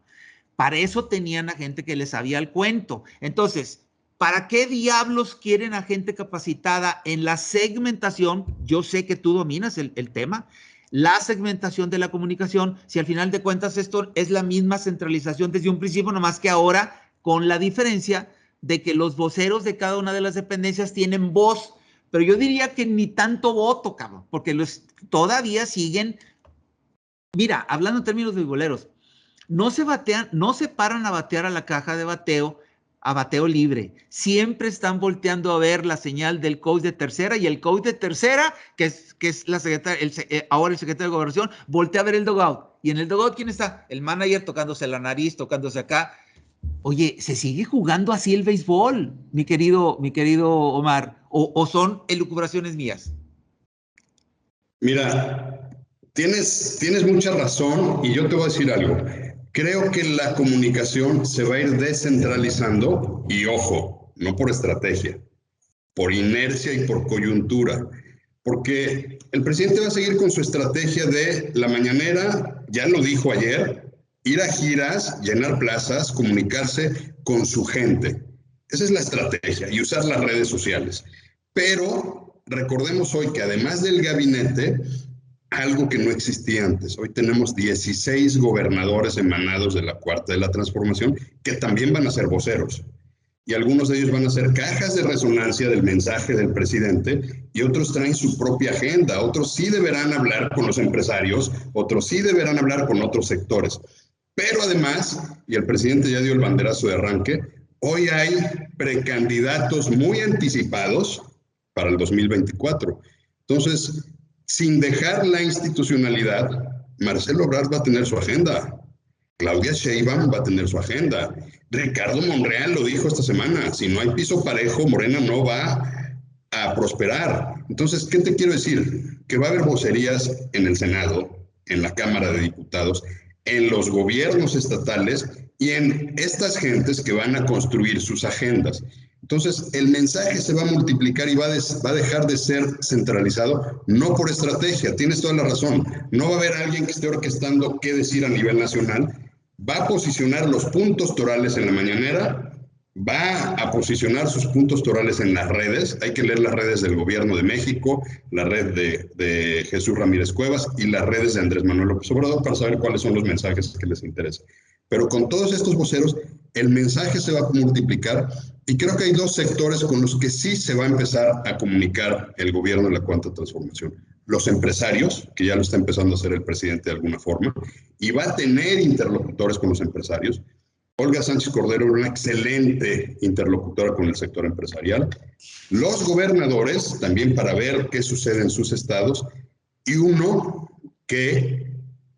Para eso tenían a gente que les sabía el cuento. Entonces, ¿para qué diablos quieren a gente capacitada en la segmentación? Yo sé que tú dominas el tema. La segmentación de la comunicación, si al final de cuentas esto es la misma centralización desde un principio, nomás que ahora con la diferencia de que los voceros de cada una de las dependencias tienen voz, pero yo diría que ni tanto voto, cabrón, porque todavía siguen, mira, hablando en términos de boleros, no se batean, no se paran a batear a la caja de bateo, a bateo libre. Siempre están volteando a ver la señal del coach de tercera y el coach de tercera, que es la secretaria, ahora el secretario de Gobernación, voltea a ver el dugout. Y en el dugout, ¿quién está? El manager tocándose la nariz, tocándose acá. Oye, ¿se sigue jugando así el béisbol, mi querido Omar? ¿O son elucubraciones mías? Mira, tienes mucha razón y yo te voy a decir algo. Creo que la comunicación se va a ir descentralizando y ojo, no por estrategia, por inercia y por coyuntura, porque el presidente va a seguir con su estrategia de la mañanera, ya lo dijo ayer, ir a giras, llenar plazas, comunicarse con su gente. Esa es la estrategia y usar las redes sociales. Pero recordemos hoy que además del gabinete, algo que no existía antes. Hoy tenemos 16 gobernadores emanados de la Cuarta de la Transformación que también van a ser voceros. Y algunos de ellos van a ser cajas de resonancia del mensaje del presidente y otros traen su propia agenda. Otros sí deberán hablar con los empresarios, otros sí deberán hablar con otros sectores. Pero además, y el presidente ya dio el banderazo de arranque, hoy hay precandidatos muy anticipados para el 2024. Entonces, sin dejar la institucionalidad, Marcelo Ebrard va a tener su agenda, Claudia Sheinbaum va a tener su agenda, Ricardo Monreal lo dijo esta semana, si no hay piso parejo, Morena no va a prosperar. Entonces, ¿qué te quiero decir? Que va a haber vocerías en el Senado, en la Cámara de Diputados, en los gobiernos estatales y en estas gentes que van a construir sus agendas. Entonces, el mensaje se va a multiplicar y va a dejar de ser centralizado, no por estrategia, tienes toda la razón. No va a haber alguien que esté orquestando qué decir a nivel nacional, va a posicionar los puntos torales en la mañanera, va a posicionar sus puntos torales en las redes. Hay que leer las redes del Gobierno de México, la red de Jesús Ramírez Cuevas y las redes de Andrés Manuel López Obrador para saber cuáles son los mensajes que les interesan. Pero con todos estos voceros, el mensaje se va a multiplicar y creo que hay dos sectores con los que sí se va a empezar a comunicar el gobierno de la Cuarta Transformación. Los empresarios, que ya lo está empezando a hacer el presidente de alguna forma, y va a tener interlocutores con los empresarios. Olga Sánchez Cordero, una excelente interlocutora con el sector empresarial. Los gobernadores, también para ver qué sucede en sus estados. Y uno que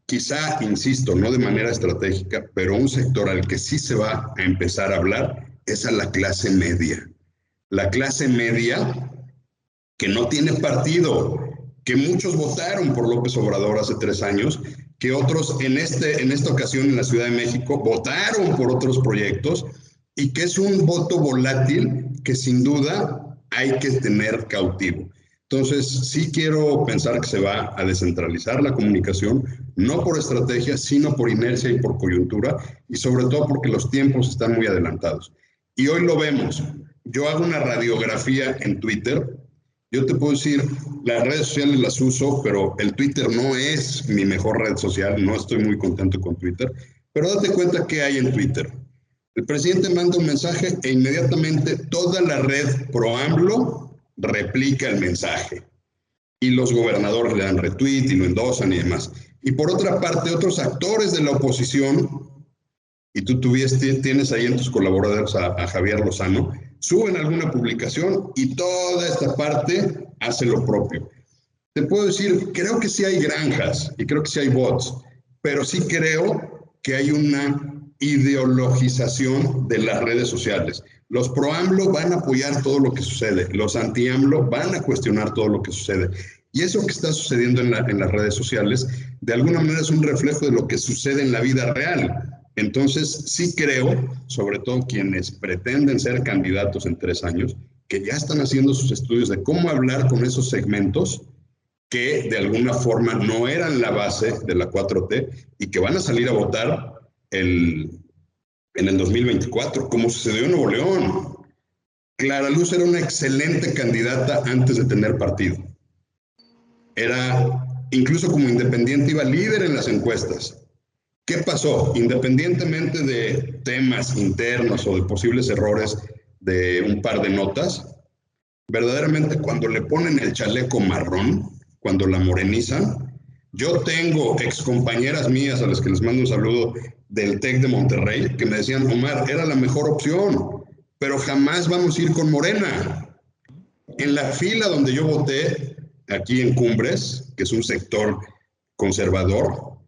quizá, insisto, no de manera estratégica, pero un sector al que sí se va a empezar a hablar es a la clase media. La clase media que no tiene partido, que muchos votaron por López Obrador hace 3 años, que otros en esta ocasión en la Ciudad de México votaron por otros proyectos y que es un voto volátil que sin duda hay que tener cautivo. Entonces, sí quiero pensar que se va a descentralizar la comunicación, no por estrategia, sino por inercia y por coyuntura, y sobre todo porque los tiempos están muy adelantados. Y hoy lo vemos. Yo hago una radiografía en Twitter. Yo te puedo decir, las redes sociales las uso, pero el Twitter no es mi mejor red social, no estoy muy contento con Twitter, pero date cuenta qué hay en Twitter. El presidente manda un mensaje e inmediatamente toda la red pro AMLO replica el mensaje. Y los gobernadores le dan retweet y lo endosan y demás. Y por otra parte, otros actores de la oposición, y tú tienes ahí en tus colaboradores a Javier Lozano, suben alguna publicación y toda esta parte hace lo propio. Te puedo decir, creo que sí hay granjas y creo que sí hay bots, pero sí creo que hay una ideologización de las redes sociales. Los pro-AMLO van a apoyar todo lo que sucede, los anti-AMLO van a cuestionar todo lo que sucede. Y eso que está sucediendo en las redes sociales, de alguna manera es un reflejo de lo que sucede en la vida real. Entonces, sí creo, sobre todo quienes pretenden ser candidatos en 3 años, que ya están haciendo sus estudios de cómo hablar con esos segmentos que de alguna forma no eran la base de la 4T y que van a salir a votar en el 2024, como sucedió en Nuevo León. Clara Luz era una excelente candidata antes de tener partido. Era, incluso como independiente, iba líder en las encuestas. ¿Qué pasó? Independientemente de temas internos o de posibles errores de un par de notas, verdaderamente cuando le ponen el chaleco marrón, cuando la morenizan, yo tengo excompañeras mías a las que les mando un saludo del TEC de Monterrey que me decían, Omar, era la mejor opción, pero jamás vamos a ir con Morena. En la fila donde yo voté, aquí en Cumbres, que es un sector conservador,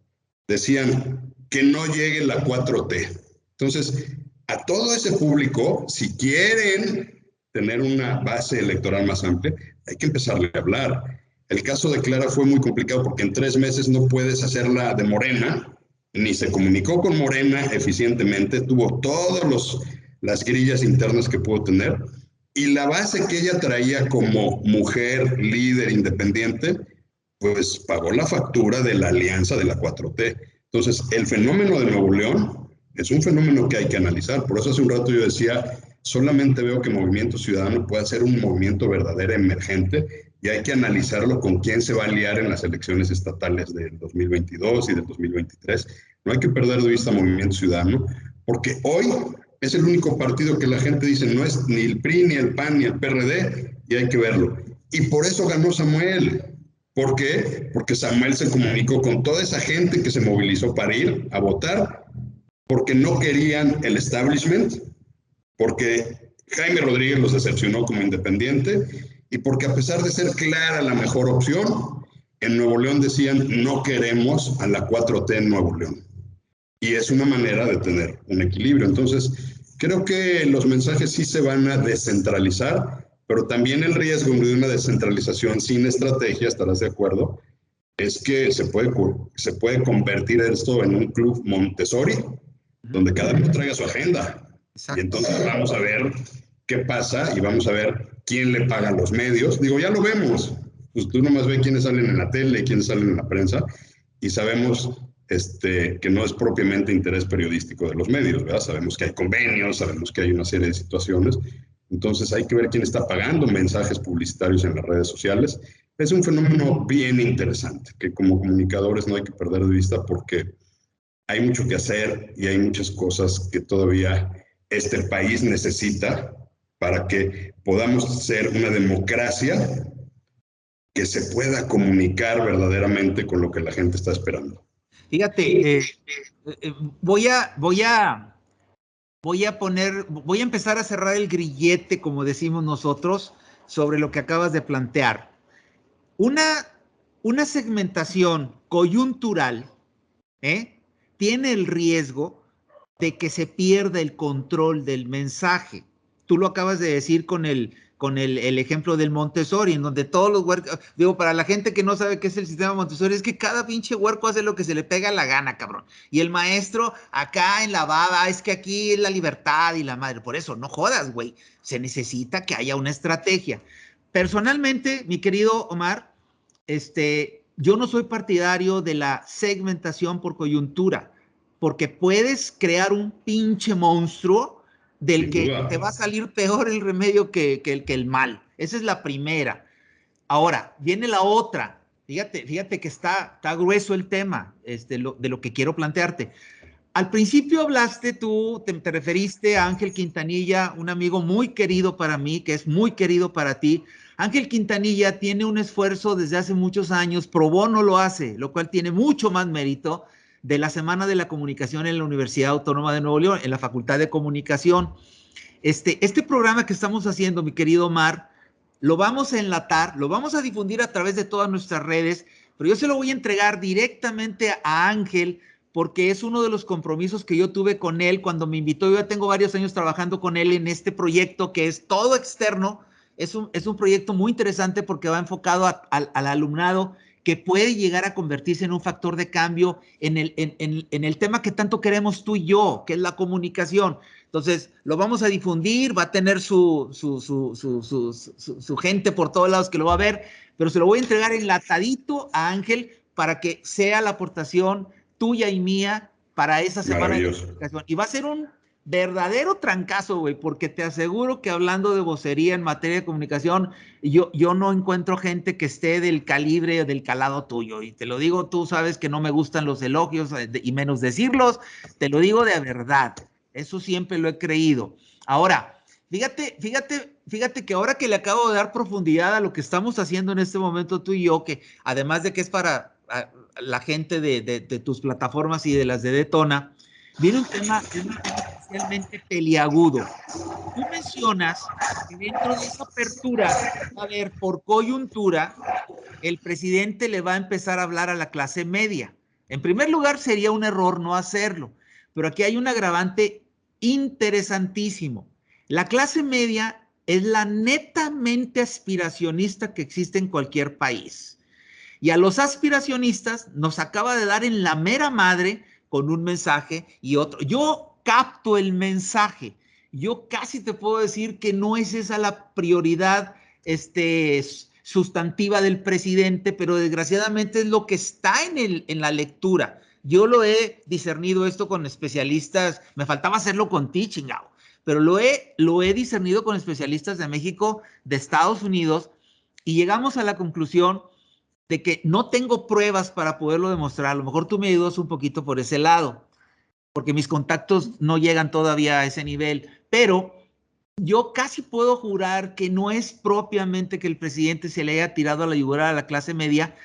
decían que no llegue la 4T. Entonces, a todo ese público, si quieren tener una base electoral más amplia, hay que empezarle a hablar. El caso de Clara fue muy complicado porque en 3 meses no puedes hacerla de Morena, ni se comunicó con Morena eficientemente, tuvo todas las grillas internas que pudo tener, y la base que ella traía como mujer líder independiente, pues pagó la factura de la alianza de la 4T. Entonces, el fenómeno de Nuevo León es un fenómeno que hay que analizar. Por eso hace un rato yo decía, solamente veo que Movimiento Ciudadano puede ser un movimiento verdadero emergente y hay que analizarlo con quién se va a aliar en las elecciones estatales del 2022 y del 2023. No hay que perder de vista Movimiento Ciudadano, porque hoy es el único partido que la gente dice no es ni el PRI, ni el PAN, ni el PRD, y hay que verlo. Y por eso ganó Samuel. ¿Por qué? Porque Samuel se comunicó con toda esa gente que se movilizó para ir a votar, porque no querían el establishment, porque Jaime Rodríguez los decepcionó como independiente y porque a pesar de ser Clara la mejor opción, en Nuevo León decían no queremos a la 4T en Nuevo León. Y es una manera de tener un equilibrio. Entonces, creo que los mensajes sí se van a descentralizar, pero también el riesgo de una descentralización sin estrategia, estarás de acuerdo, es que se puede convertir esto en un club Montessori, donde cada uno traiga su agenda. Exacto. Y entonces vamos a ver qué pasa y vamos a ver quién le paga los medios. Digo, ya lo vemos. Pues tú nomás ves quiénes salen en la tele, quiénes salen en la prensa, y sabemos que no es propiamente interés periodístico de los medios, ¿verdad? Sabemos que hay convenios, sabemos que hay una serie de situaciones. Entonces hay que ver quién está pagando mensajes publicitarios en las redes sociales. Es un fenómeno bien interesante que como comunicadores no hay que perder de vista porque hay mucho que hacer y hay muchas cosas que todavía este país necesita para que podamos ser una democracia que se pueda comunicar verdaderamente con lo que la gente está esperando. Fíjate, voy a empezar a cerrar el grillete, como decimos nosotros, sobre lo que acabas de plantear. Una segmentación coyuntural, tiene el riesgo de que se pierda el control del mensaje. Tú lo acabas de decir con el ejemplo del Montessori, en donde todos los huercos, digo, para la gente que no sabe qué es el sistema Montessori, es que cada pinche huerco hace lo que se le pega la gana, cabrón. Y el maestro acá en la baba, es que aquí es la libertad y la madre. Por eso, no jodas, güey. Se necesita que haya una estrategia. Personalmente, mi querido Omar, yo no soy partidario de la segmentación por coyuntura, porque puedes crear un pinche monstruo del que te va a salir peor el remedio que el mal. Esa es la primera. Ahora, viene la otra. Fíjate que está grueso el tema de lo que quiero plantearte. Al principio hablaste tú, te referiste a Ángel Quintanilla, un amigo muy querido para mí, que es muy querido para ti. Ángel Quintanilla tiene un esfuerzo desde hace muchos años, pro bono lo hace, lo cual tiene mucho más mérito, de la Semana de la Comunicación en la Universidad Autónoma de Nuevo León, en la Facultad de Comunicación. Este programa que estamos haciendo, mi querido Omar, lo vamos a enlatar, lo vamos a difundir a través de todas nuestras redes, pero yo se lo voy a entregar directamente a Ángel, porque es uno de los compromisos que yo tuve con él cuando me invitó. Yo ya tengo varios años trabajando con él en este proyecto que es todo externo. Es un proyecto muy interesante porque va enfocado al alumnado, que puede llegar a convertirse en un factor de cambio en el tema que tanto queremos tú y yo, que es la comunicación. Entonces, lo vamos a difundir, va a tener su gente por todos lados que lo va a ver, pero se lo voy a entregar enlatadito a Ángel para que sea la aportación tuya y mía para esa semana de comunicación. Y va a ser un verdadero trancazo, güey, porque te aseguro que hablando de vocería en materia de comunicación, yo no encuentro gente que esté del calibre o del calado tuyo. Y te lo digo, tú sabes que no me gustan los elogios y menos decirlos, te lo digo de verdad. Eso siempre lo he creído. Ahora, fíjate que ahora que le acabo de dar profundidad a lo que estamos haciendo en este momento tú y yo, que además de que es para la gente de tus plataformas y de las de Detona, viene un tema especialmente peliagudo. Tú mencionas que dentro de esa apertura, a ver, por coyuntura, el presidente le va a empezar a hablar a la clase media. En primer lugar, sería un error no hacerlo, pero aquí hay un agravante interesantísimo. La clase media es la netamente aspiracionista que existe en cualquier país. Y a los aspiracionistas nos acaba de dar en la mera madre con un mensaje y otro. Yo capto el mensaje. Yo casi te puedo decir que no es esa la prioridad sustantiva del presidente, pero desgraciadamente es lo que está en la lectura. Yo lo he discernido esto con especialistas, me faltaba hacerlo con ti, chingado, pero lo he discernido con especialistas de México, de Estados Unidos, y llegamos a la conclusión de que no tengo pruebas para poderlo demostrar. A lo mejor tú me ayudas un poquito por ese lado, porque mis contactos no llegan todavía a ese nivel, pero yo casi puedo jurar que no es propiamente que el presidente se le haya tirado a la yugular a la clase media,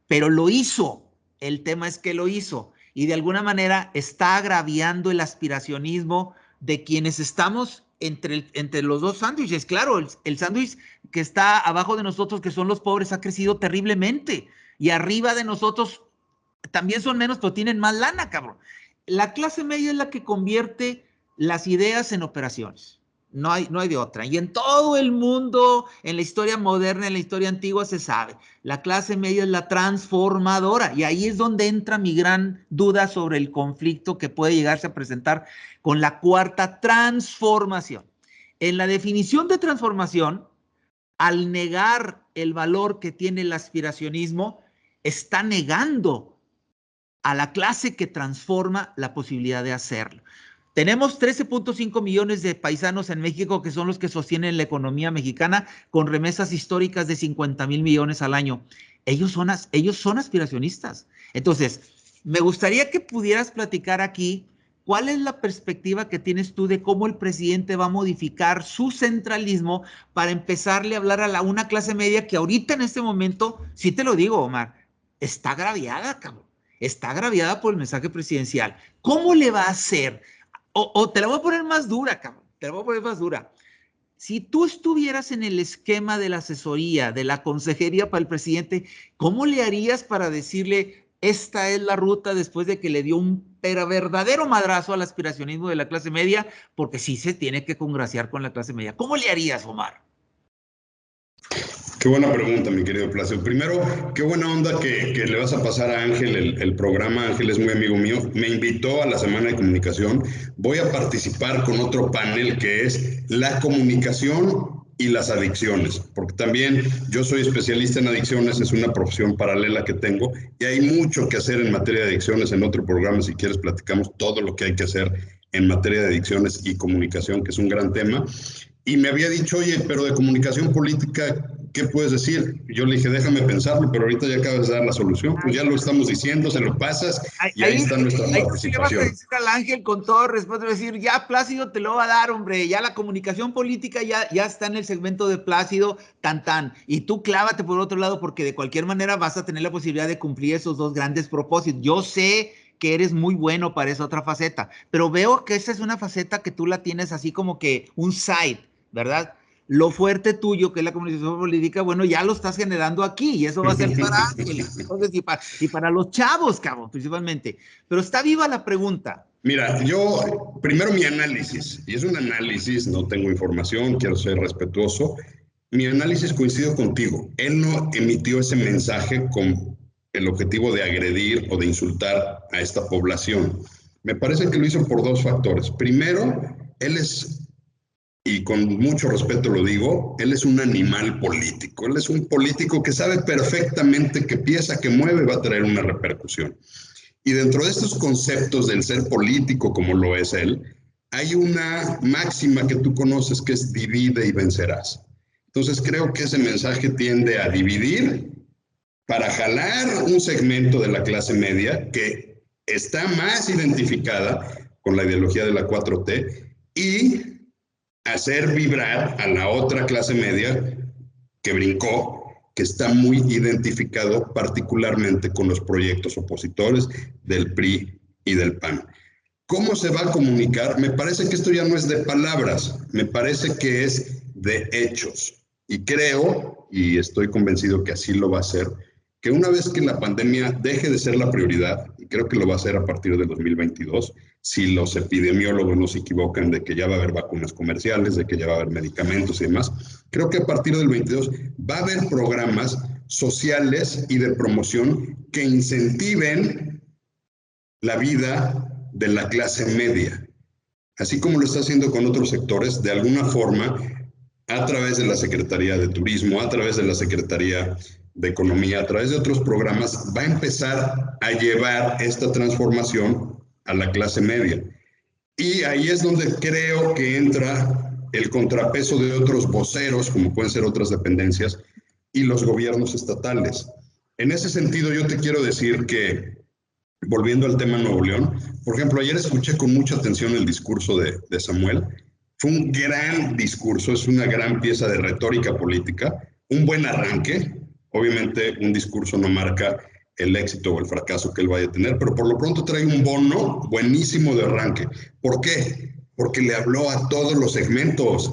pero lo hizo. El tema es que lo hizo y de alguna manera está agraviando el aspiracionismo de quienes estamos entre los dos sándwiches. Claro, el sándwich que está abajo de nosotros, que son los pobres, ha crecido terriblemente y arriba de nosotros también son menos, pero tienen más lana, cabrón. La clase media es la que convierte las ideas en operaciones. No hay de otra. Y en todo el mundo, en la historia moderna, en la historia antigua, se sabe. La clase media es la transformadora. Y ahí es donde entra mi gran duda sobre el conflicto que puede llegarse a presentar con la cuarta transformación. En la definición de transformación, al negar el valor que tiene el aspiracionismo, está negando a la clase que transforma la posibilidad de hacerlo. Tenemos 13.5 millones de paisanos en México que son los que sostienen la economía mexicana con remesas históricas de 50,000 millones al año. Ellos son aspiracionistas. Entonces, me gustaría que pudieras platicar aquí cuál es la perspectiva que tienes tú de cómo el presidente va a modificar su centralismo para empezarle a hablar a una clase media que ahorita en este momento, sí te lo digo, Omar, está agraviada, cabrón. Está agraviada por el mensaje presidencial. ¿Cómo le va a hacer? O te la voy a poner más dura, cabrón. Te la voy a poner más dura. Si tú estuvieras en el esquema de la asesoría, de la consejería para el presidente, ¿cómo le harías para decirle esta es la ruta después de que le dio un verdadero madrazo al aspiracionismo de la clase media? Porque sí se tiene que congraciar con la clase media. ¿Cómo le harías, Omar? Qué buena pregunta, mi querido Plácido. Primero, qué buena onda que le vas a pasar a Ángel el programa. Ángel es muy amigo mío. Me invitó a la Semana de Comunicación. Voy a participar con otro panel que es la comunicación y las adicciones, porque también yo soy especialista en adicciones, es una profesión paralela que tengo y hay mucho que hacer en materia de adicciones. En otro programa, si quieres, platicamos todo lo que hay que hacer en materia de adicciones y comunicación, que es un gran tema. Y me había dicho, oye, pero de comunicación política, ¿qué puedes decir? Yo le dije, déjame pensarlo, pero ahorita ya acabas de dar la solución. Pues ya lo estamos diciendo, se lo pasas y ahí está nuestra participación. Le vas a decir al Ángel con todo respeto, decir, ya Plácido te lo va a dar, hombre, ya la comunicación política ya está en el segmento de Plácido, tan. Y tú clávate por otro lado, porque de cualquier manera vas a tener la posibilidad de cumplir esos dos grandes propósitos. Yo sé que eres muy bueno para esa otra faceta, pero veo que esa es una faceta que tú la tienes así como que un side, ¿verdad? Lo fuerte tuyo, que es la comunicación política, bueno, ya lo estás generando aquí y eso va a ser para Ángeles, entonces, y para los chavos, cabrón, principalmente. Pero está viva la pregunta. Mira, yo, primero mi análisis, y es un análisis, no tengo información, quiero ser respetuoso. Mi análisis coincido contigo. Él no emitió ese mensaje con el objetivo de agredir o de insultar a esta población. Me parece que lo hizo por dos factores. Primero, él es, y con mucho respeto lo digo, él es un animal político. Él es un político que sabe perfectamente que pieza que mueve va a traer una repercusión. Y dentro de estos conceptos del ser político, como lo es él, hay una máxima que tú conoces que es divide y vencerás. Entonces creo que ese mensaje tiende a dividir para jalar un segmento de la clase media que está más identificada con la ideología de la 4T y hacer vibrar a la otra clase media que brincó, que está muy identificado particularmente con los proyectos opositores del PRI y del PAN. ¿Cómo se va a comunicar? Me parece que esto ya no es de palabras, me parece que es de hechos. Y creo, y estoy convencido que así lo va a ser, que una vez que la pandemia deje de ser la prioridad, y creo que lo va a ser a partir del 2022, si los epidemiólogos no se equivocan de que ya va a haber vacunas comerciales, de que ya va a haber medicamentos y demás, creo que a partir del 22 va a haber programas sociales y de promoción que incentiven la vida de la clase media, así como lo está haciendo con otros sectores, de alguna forma, a través de la Secretaría de Turismo, a través de la Secretaría de Economía, a través de otros programas, va a empezar a llevar esta transformación a la clase media. Y ahí es donde creo que entra el contrapeso de otros voceros, como pueden ser otras dependencias, y los gobiernos estatales. En ese sentido, yo te quiero decir que, volviendo al tema Nuevo León, por ejemplo, ayer escuché con mucha atención el discurso de Samuel. Fue un gran discurso, es una gran pieza de retórica política, un buen arranque. Obviamente un discurso no marca el éxito o el fracaso que él vaya a tener, pero por lo pronto trae un bono buenísimo de arranque. ¿Por qué? Porque le habló a todos los segmentos,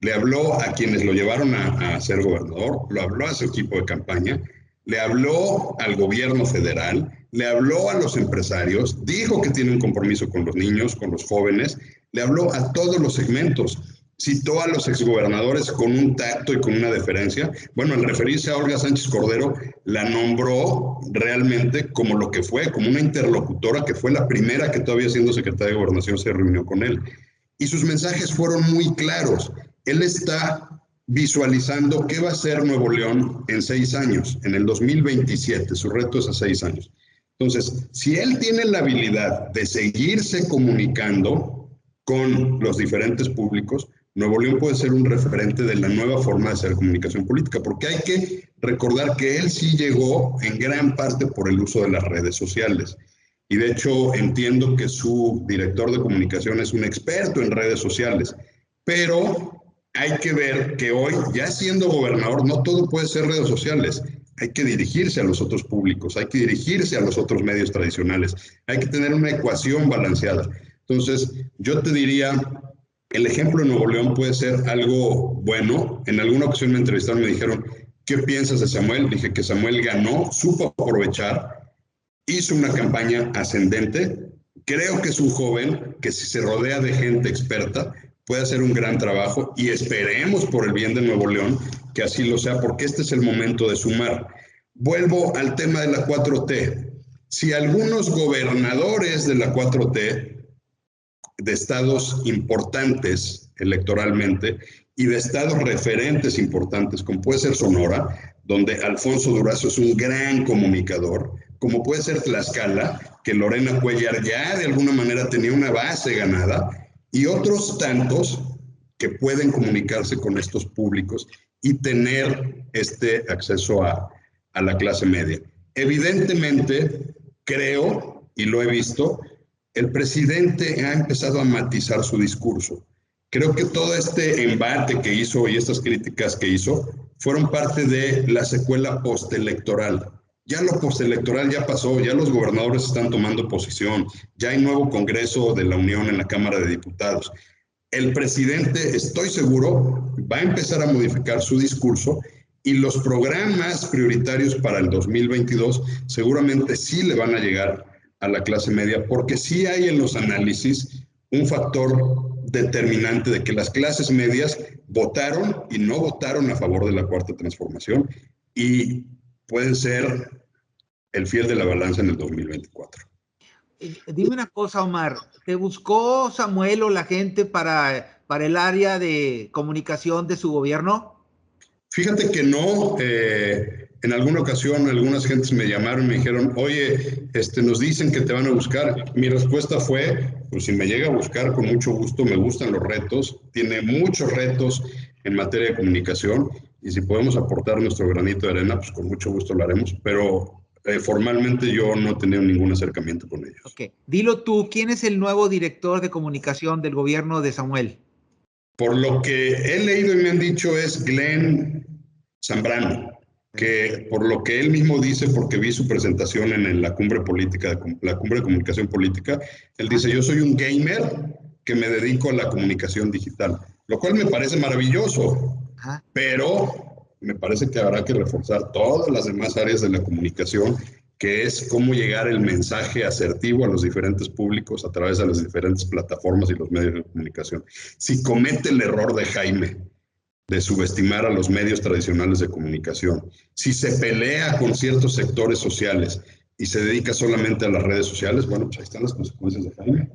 le habló a quienes lo llevaron a ser gobernador, lo habló a su equipo de campaña, le habló al gobierno federal, le habló a los empresarios, dijo que tiene un compromiso con los niños, con los jóvenes, le habló a todos los segmentos, citó a los exgobernadores con un tacto y con una deferencia. Bueno, al referirse a Olga Sánchez Cordero, la nombró realmente como lo que fue, como una interlocutora que fue la primera que todavía siendo secretaria de Gobernación se reunió con él. Y sus mensajes fueron muy claros. Él está visualizando qué va a ser Nuevo León en 6 años, en el 2027, su reto es a 6 años. Entonces, si él tiene la habilidad de seguirse comunicando con los diferentes públicos, Nuevo León puede ser un referente de la nueva forma de hacer comunicación política, porque hay que recordar que él sí llegó en gran parte por el uso de las redes sociales. Y de hecho entiendo que su director de comunicación es un experto en redes sociales, pero hay que ver que hoy, ya siendo gobernador, no todo puede ser redes sociales. Hay que dirigirse a los otros públicos, hay que dirigirse a los otros medios tradicionales, hay que tener una ecuación balanceada. Entonces, yo te diría, el ejemplo de Nuevo León puede ser algo bueno. En alguna ocasión me entrevistaron, me dijeron, ¿qué piensas de Samuel? Dije que Samuel ganó, supo aprovechar, hizo una campaña ascendente. Creo que es un joven que si se rodea de gente experta puede hacer un gran trabajo y esperemos por el bien de Nuevo León que así lo sea, porque este es el momento de sumar. Vuelvo al tema de la 4T. Si algunos gobernadores de la 4T, de estados importantes electoralmente y de estados referentes importantes, como puede ser Sonora, donde Alfonso Durazo es un gran comunicador, como puede ser Tlaxcala, que Lorena Cuellar ya de alguna manera tenía una base ganada, y otros tantos que pueden comunicarse con estos públicos y tener este acceso a la clase media. Evidentemente, creo, y lo he visto, el presidente ha empezado a matizar su discurso. Creo que todo este embate que hizo y estas críticas que hizo fueron parte de la secuela postelectoral. Ya lo postelectoral ya pasó, ya los gobernadores están tomando posición, ya hay nuevo Congreso de la Unión en la Cámara de Diputados. El presidente, estoy seguro, va a empezar a modificar su discurso y los programas prioritarios para el 2022 seguramente sí le van a llegar a la clase media, porque sí hay en los análisis un factor determinante de que las clases medias votaron y no votaron a favor de la Cuarta Transformación y pueden ser el fiel de la balanza en el 2024. Dime una cosa, Omar, ¿te buscó Samuel o la gente para el área de comunicación de su gobierno? Fíjate que no, en alguna ocasión algunas gentes me llamaron y me dijeron, oye, nos dicen que te van a buscar. Mi respuesta fue, pues si me llega a buscar, con mucho gusto, me gustan los retos, tiene muchos retos en materia de comunicación y si podemos aportar nuestro granito de arena, pues con mucho gusto lo haremos, pero formalmente yo no he tenido ningún acercamiento con ellos. Ok, dilo tú, ¿quién es el nuevo director de comunicación del gobierno de Samuel? Por lo que he leído y me han dicho es Glenn Zambrano, que por lo que él mismo dice, porque vi su presentación en la cumbre política, la cumbre de comunicación política, él dice, yo soy un gamer que me dedico a la comunicación digital, lo cual me parece maravilloso, Ajá. pero me parece que habrá que reforzar todas las demás áreas de la comunicación, que es cómo llegar el mensaje asertivo a los diferentes públicos a través de las diferentes plataformas y los medios de comunicación. Si comete el error de Jaime de subestimar a los medios tradicionales de comunicación, si se pelea con ciertos sectores sociales y se dedica solamente a las redes sociales, bueno, pues ahí están las consecuencias de Jaime.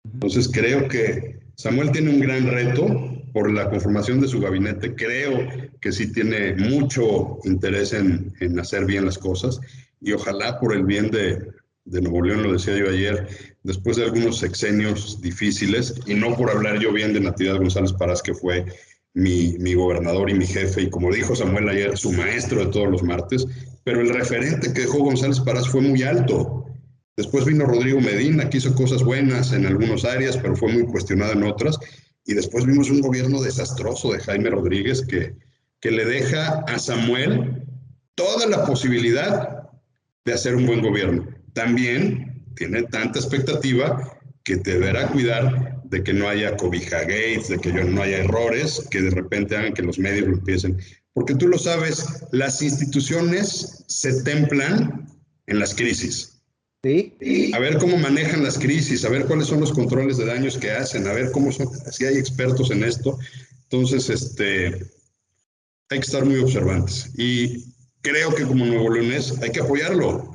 Entonces creo que Samuel tiene un gran reto por la conformación de su gabinete. Creo que sí tiene mucho interés en hacer bien las cosas y ojalá por el bien de Nuevo León, lo decía yo ayer, después de algunos sexenios difíciles, y no por hablar yo bien de Natividad González Parás, que fue mi gobernador y mi jefe, y como dijo Samuel ayer, su maestro de todos los martes, pero el referente que dejó González Parás fue muy alto. Después vino Rodrigo Medina, que hizo cosas buenas en algunas áreas, pero fue muy cuestionado en otras. Y después vimos un gobierno desastroso de Jaime Rodríguez que le deja a Samuel toda la posibilidad de hacer un buen gobierno. También tiene tanta expectativa que deberá cuidar de que no haya cobija gates, de que no haya errores que de repente hagan que los medios lo empiecen. Porque tú lo sabes, las instituciones se templan en las crisis. ¿Sí? A ver cómo manejan las crisis, a ver cuáles son los controles de daños que hacen, a ver cómo son, si hay expertos en esto. Entonces, hay que estar muy observantes. Y creo que como Nuevo Leonés hay que apoyarlo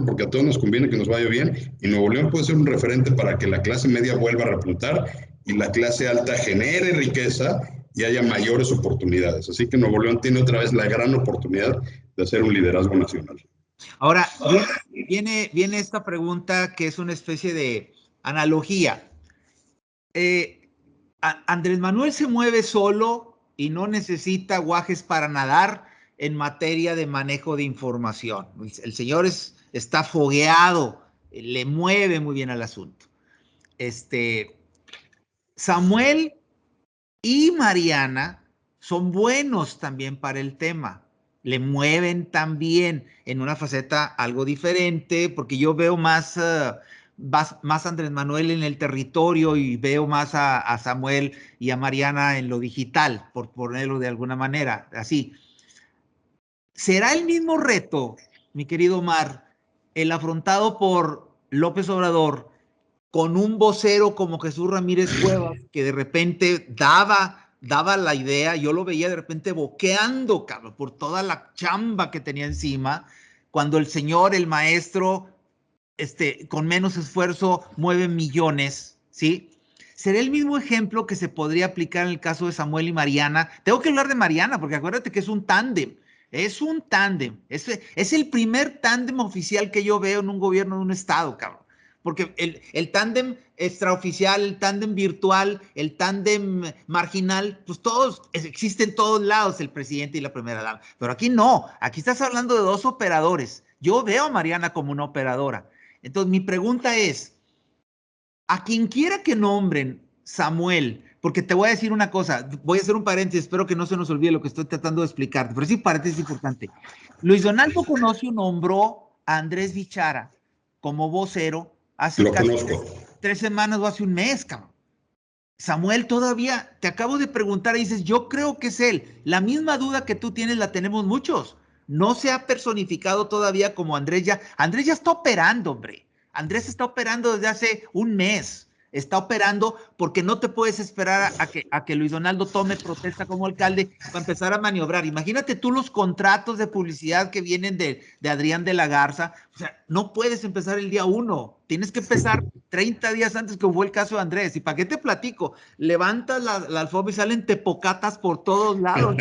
porque a todos nos conviene que nos vaya bien y Nuevo León puede ser un referente para que la clase media vuelva a repuntar y la clase alta genere riqueza y haya mayores oportunidades. Así que Nuevo León tiene otra vez la gran oportunidad de hacer un liderazgo nacional. Ahora, viene esta pregunta que es una especie de analogía. Andrés Manuel se mueve solo y no necesita guajes para nadar en materia de manejo de información. El señor está fogueado, le mueve muy bien al asunto. Samuel y Mariana son buenos también para el tema. Le mueven también en una faceta algo diferente, porque yo veo más Andrés Manuel en el territorio y veo más a Samuel y a Mariana en lo digital, por ponerlo de alguna manera, así. ¿Será el mismo reto, mi querido Omar, el afrontado por López Obrador con un vocero como Jesús Ramírez Cuevas, que de repente daba la idea, yo lo veía de repente boqueando, cabrón, por toda la chamba que tenía encima, cuando el señor, el maestro, con menos esfuerzo mueve millones, ¿sí? ¿Será el mismo ejemplo que se podría aplicar en el caso de Samuel y Mariana? Tengo que hablar de Mariana, porque acuérdate que es un tándem. Es un tándem. Es el primer tándem oficial que yo veo en un gobierno de un estado, cabrón. Porque el tándem extraoficial, el tándem virtual, el tándem marginal, pues todos, existen en todos lados el presidente y la primera dama. Pero aquí no, aquí estás hablando de dos operadores. Yo veo a Mariana como una operadora. Entonces, mi pregunta es, a quien quiera que nombren Samuel, porque te voy a decir una cosa, voy a hacer un paréntesis, espero que no se nos olvide lo que estoy tratando de explicarte, pero sí, paréntesis importante. Luis Donaldo Colosio nombró a Andrés Bichara como vocero hace Lo casi conozco. 3 semanas o hace un mes, cabrón. Samuel, todavía te acabo de preguntar y dices, yo creo que es él. La misma duda que tú tienes la tenemos muchos. No se ha personificado todavía como Andrés ya. Andrés ya está operando, hombre. Andrés está operando desde hace un mes. está operando, porque no te puedes esperar a que Luis Donaldo tome protesta como alcalde para empezar a maniobrar. Imagínate tú los contratos de publicidad que vienen de Adrián de la Garza. O sea, no puedes empezar el día 1, tienes que empezar 30 días antes, como fue el caso de Andrés. ¿Y para qué te platico? Levantas la alfombra y salen tepocatas por todos lados.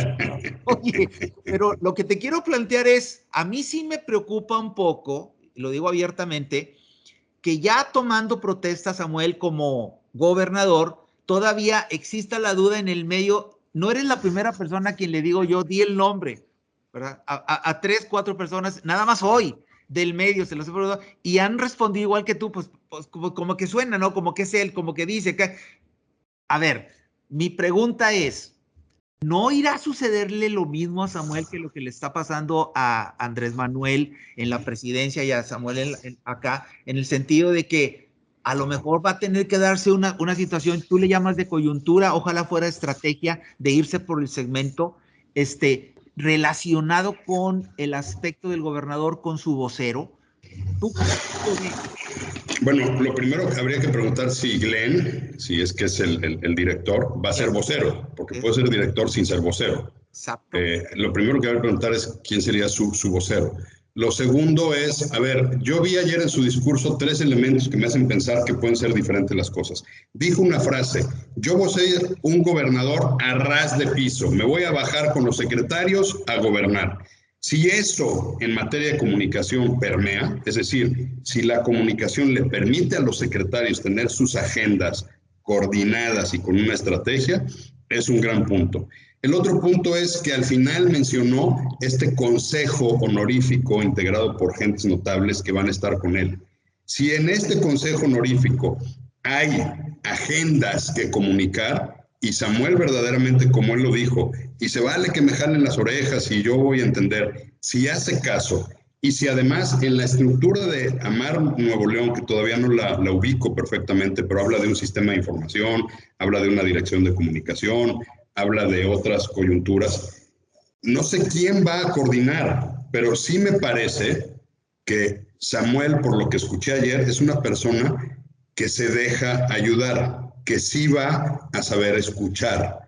Oye, pero lo que te quiero plantear es, a mí sí me preocupa un poco, lo digo abiertamente, que ya tomando protesta Samuel como gobernador, todavía exista la duda en el medio. No eres la primera persona a quien le digo yo, di el nombre, ¿verdad? A 3, 4 personas, nada más hoy, del medio, se los he preguntado, y han respondido igual que tú, pues como que suena, ¿no? Como que es él, como que dice que... A ver, mi pregunta es, ¿no irá a sucederle lo mismo a Samuel que lo que le está pasando a Andrés Manuel en la presidencia y a Samuel acá, en el sentido de que a lo mejor va a tener que darse una situación, tú le llamas de coyuntura, ojalá fuera estrategia de irse por el segmento, relacionado con el aspecto del gobernador con su vocero? ¿Tú cómo ves? Bueno, lo primero que habría que preguntar si Glenn, si es que es el director, va a ser vocero, porque puede ser director sin ser vocero. Exacto. Lo primero que habría que preguntar es quién sería su vocero. Lo segundo es, a ver, yo vi ayer en su discurso 3 elementos que me hacen pensar que pueden ser diferentes las cosas. Dijo una frase, yo voy a ser un gobernador a ras de piso, me voy a bajar con los secretarios a gobernar. Si eso en materia de comunicación permea, es decir, si la comunicación le permite a los secretarios tener sus agendas coordinadas y con una estrategia, es un gran punto. El otro punto es que al final mencionó este consejo honorífico integrado por gentes notables que van a estar con él. Si en este consejo honorífico hay agendas que comunicar, y Samuel verdaderamente, como él lo dijo, y se vale que me jalen las orejas y yo voy a entender, si hace caso, y si además en la estructura de Amar Nuevo León, que todavía no la ubico perfectamente, pero habla de un sistema de información, habla de una dirección de comunicación, habla de otras coyunturas. No sé quién va a coordinar, pero sí me parece que Samuel, por lo que escuché ayer, es una persona que se deja ayudar, que sí va a saber escuchar.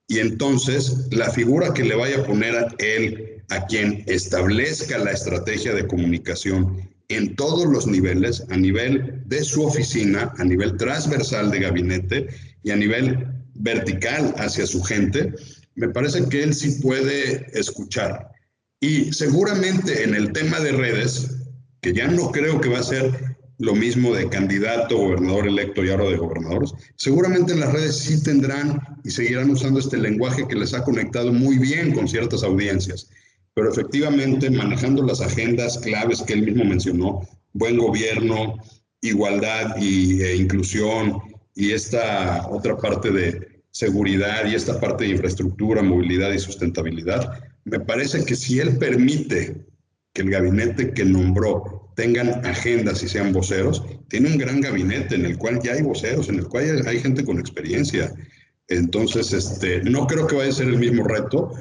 Y entonces la figura que le vaya a poner a él, a quien establezca la estrategia de comunicación en todos los niveles, a nivel de su oficina, a nivel transversal de gabinete y a nivel vertical hacia su gente, me parece que él sí puede escuchar. Y seguramente en el tema de redes, que ya no creo que va a ser lo mismo de candidato, gobernador electo y ahora de gobernadores, seguramente en las redes sí tendrán y seguirán usando este lenguaje que les ha conectado muy bien con ciertas audiencias. Pero efectivamente, manejando las agendas claves que él mismo mencionó, buen gobierno, igualdad e inclusión, y esta otra parte de seguridad y esta parte de infraestructura, movilidad y sustentabilidad, me parece que si él permite que el gabinete que nombró tengan agendas y sean voceros, tiene un gran gabinete en el cual ya hay voceros, en el cual hay gente con experiencia. Entonces, no creo que vaya a ser el mismo reto.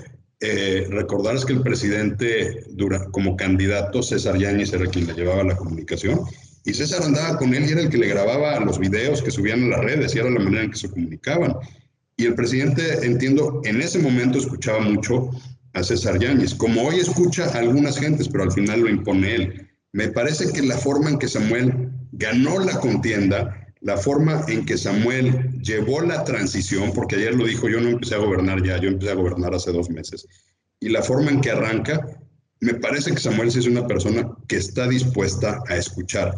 Recordarles que el presidente, como candidato, César Yáñez era quien le llevaba la comunicación, y César andaba con él y era el que le grababa los videos que subían a las redes, y era la manera en que se comunicaban. Y el presidente, entiendo, en ese momento escuchaba mucho a César Yáñez, como hoy escucha a algunas gentes, pero al final lo impone él. Me parece que la forma en que Samuel ganó la contienda, la forma en que Samuel llevó la transición, porque ayer lo dijo, yo no empecé a gobernar ya, yo empecé a gobernar hace 2 meses, y la forma en que arranca, me parece que Samuel sí es una persona que está dispuesta a escuchar.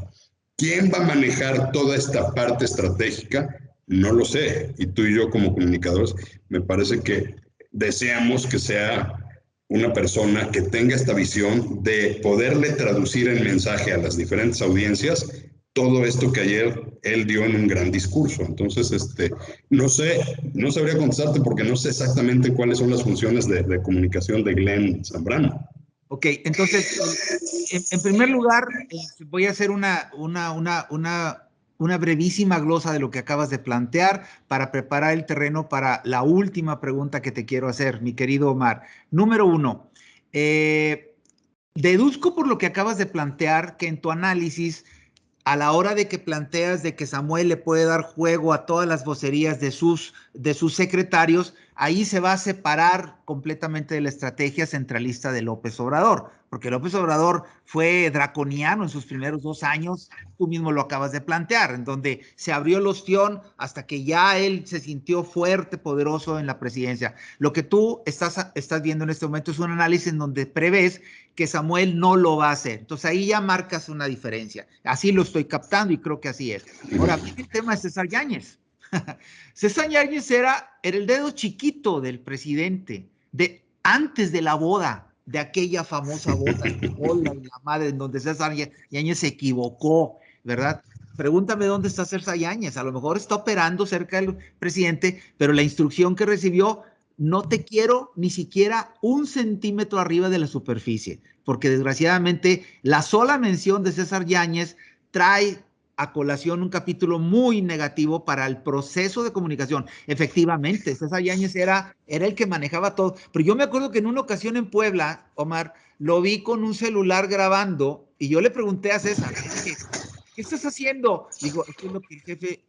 ¿Quién va a manejar toda esta parte estratégica? No lo sé. Y tú y yo como comunicadores, me parece que deseamos que sea una persona que tenga esta visión de poderle traducir en mensaje a las diferentes audiencias todo esto que ayer él dio en un gran discurso. Entonces, no sé, no sabría contestarte porque no sé exactamente cuáles son las funciones de comunicación de Glenn Zambrano. Ok, entonces, en primer lugar, voy a hacer una brevísima glosa de lo que acabas de plantear para preparar el terreno para la última pregunta que te quiero hacer, mi querido Omar. Número 1, deduzco por lo que acabas de plantear que en tu análisis a la hora de que planteas de que Samuel le puede dar juego a todas las vocerías de sus secretarios, ahí se va a separar completamente de la estrategia centralista de López Obrador, porque López Obrador fue draconiano en sus primeros 2 años, tú mismo lo acabas de plantear, en donde se abrió el ostión hasta que ya él se sintió fuerte, poderoso en la presidencia. Lo que tú estás viendo en este momento es un análisis en donde prevés que Samuel no lo va a hacer. Entonces ahí ya marcas una diferencia. Así lo estoy captando y creo que así es. Ahora, el tema de César Yáñez. César Yáñez era el dedo chiquito del presidente, antes de la boda, de aquella famosa boda, Hola y la madre, en donde César Yáñez se equivocó, ¿verdad? Pregúntame dónde está César Yáñez. A lo mejor está operando cerca del presidente, pero la instrucción que recibió, no te quiero ni siquiera 1 centímetro arriba de la superficie, porque desgraciadamente la sola mención de César Yáñez trae a colación un capítulo muy negativo para el proceso de comunicación. Efectivamente, César Yáñez era el que manejaba todo, pero yo me acuerdo que en una ocasión en Puebla, Omar, lo vi con un celular grabando y yo le pregunté a César, ¿qué estás haciendo? Digo, esto es lo que el jefe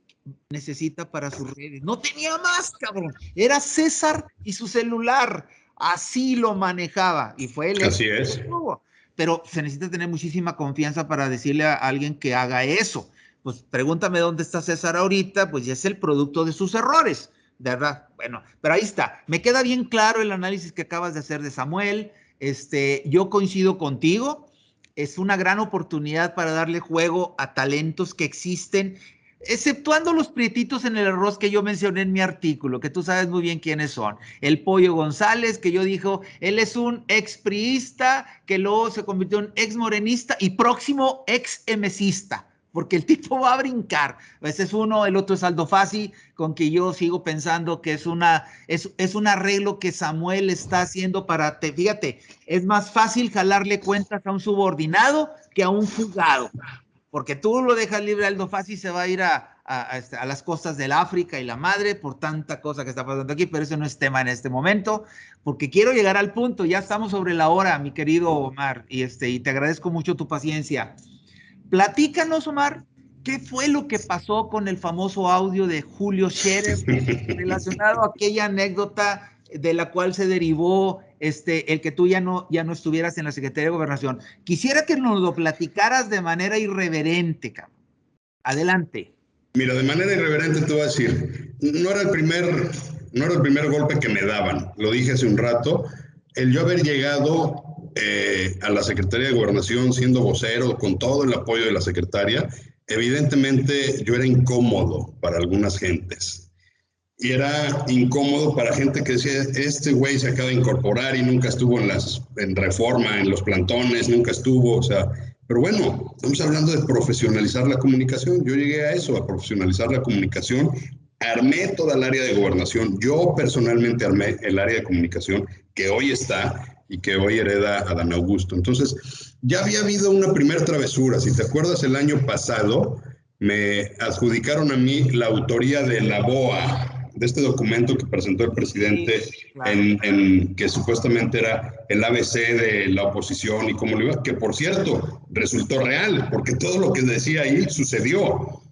necesita para sus redes. No tenía más, cabrón. Era César y su celular. Así lo manejaba. Y fue el Así es. Pero se necesita tener muchísima confianza para decirle a alguien que haga eso. Pues pregúntame dónde está César ahorita, pues ya es el producto de sus errores, ¿verdad? Bueno, pero ahí está. Me queda bien claro el análisis que acabas de hacer de Samuel. Yo coincido contigo. Es una gran oportunidad para darle juego a talentos que existen, exceptuando los prietitos en el arroz que yo mencioné en mi artículo, que tú sabes muy bien quiénes son. El Pollo González, que yo dijo, él es un expriista que luego se convirtió en ex morenista y próximo ex emesista, porque el tipo va a brincar. Ese es uno, el otro es Aldo Fassi, con que yo sigo pensando que es un arreglo que Samuel está haciendo para, fíjate, es más fácil jalarle cuentas a un subordinado que a un fugado, porque tú lo dejas libre a Aldo Fassi y se va a ir a las costas del África y la madre por tanta cosa que está pasando aquí, pero eso no es tema en este momento, porque quiero llegar al punto. Ya estamos sobre la hora, mi querido Omar, y te agradezco mucho tu paciencia. Platícanos, Omar, ¿qué fue lo que pasó con el famoso audio de Julio Scherer relacionado a aquella anécdota de la cual se derivó el que tú ya no estuvieras en la Secretaría de Gobernación? Quisiera que nos lo platicaras de manera irreverente, cabrón. Adelante. Mira, de manera irreverente te voy a decir, no era el primer golpe que me daban, lo dije hace un rato, el yo haber llegado a la Secretaría de Gobernación siendo vocero, con todo el apoyo de la secretaria, evidentemente yo era incómodo para algunas gentes. Y era incómodo para gente que decía, este güey se acaba de incorporar y nunca estuvo en reforma, en los plantones, nunca estuvo, o sea, pero bueno, estamos hablando de profesionalizar la comunicación. Yo llegué a eso, a profesionalizar la comunicación, armé toda el área de gobernación, yo personalmente armé el área de comunicación que hoy está y que hoy hereda Adán Augusto. Entonces, ya había habido una primera travesura. Si te acuerdas, el año pasado me adjudicaron a mí la autoría de la BOA, de este documento que presentó el presidente, sí, claro, que supuestamente era el ABC de la oposición y cómo lo iba, que por cierto resultó real, porque todo lo que decía ahí sucedió.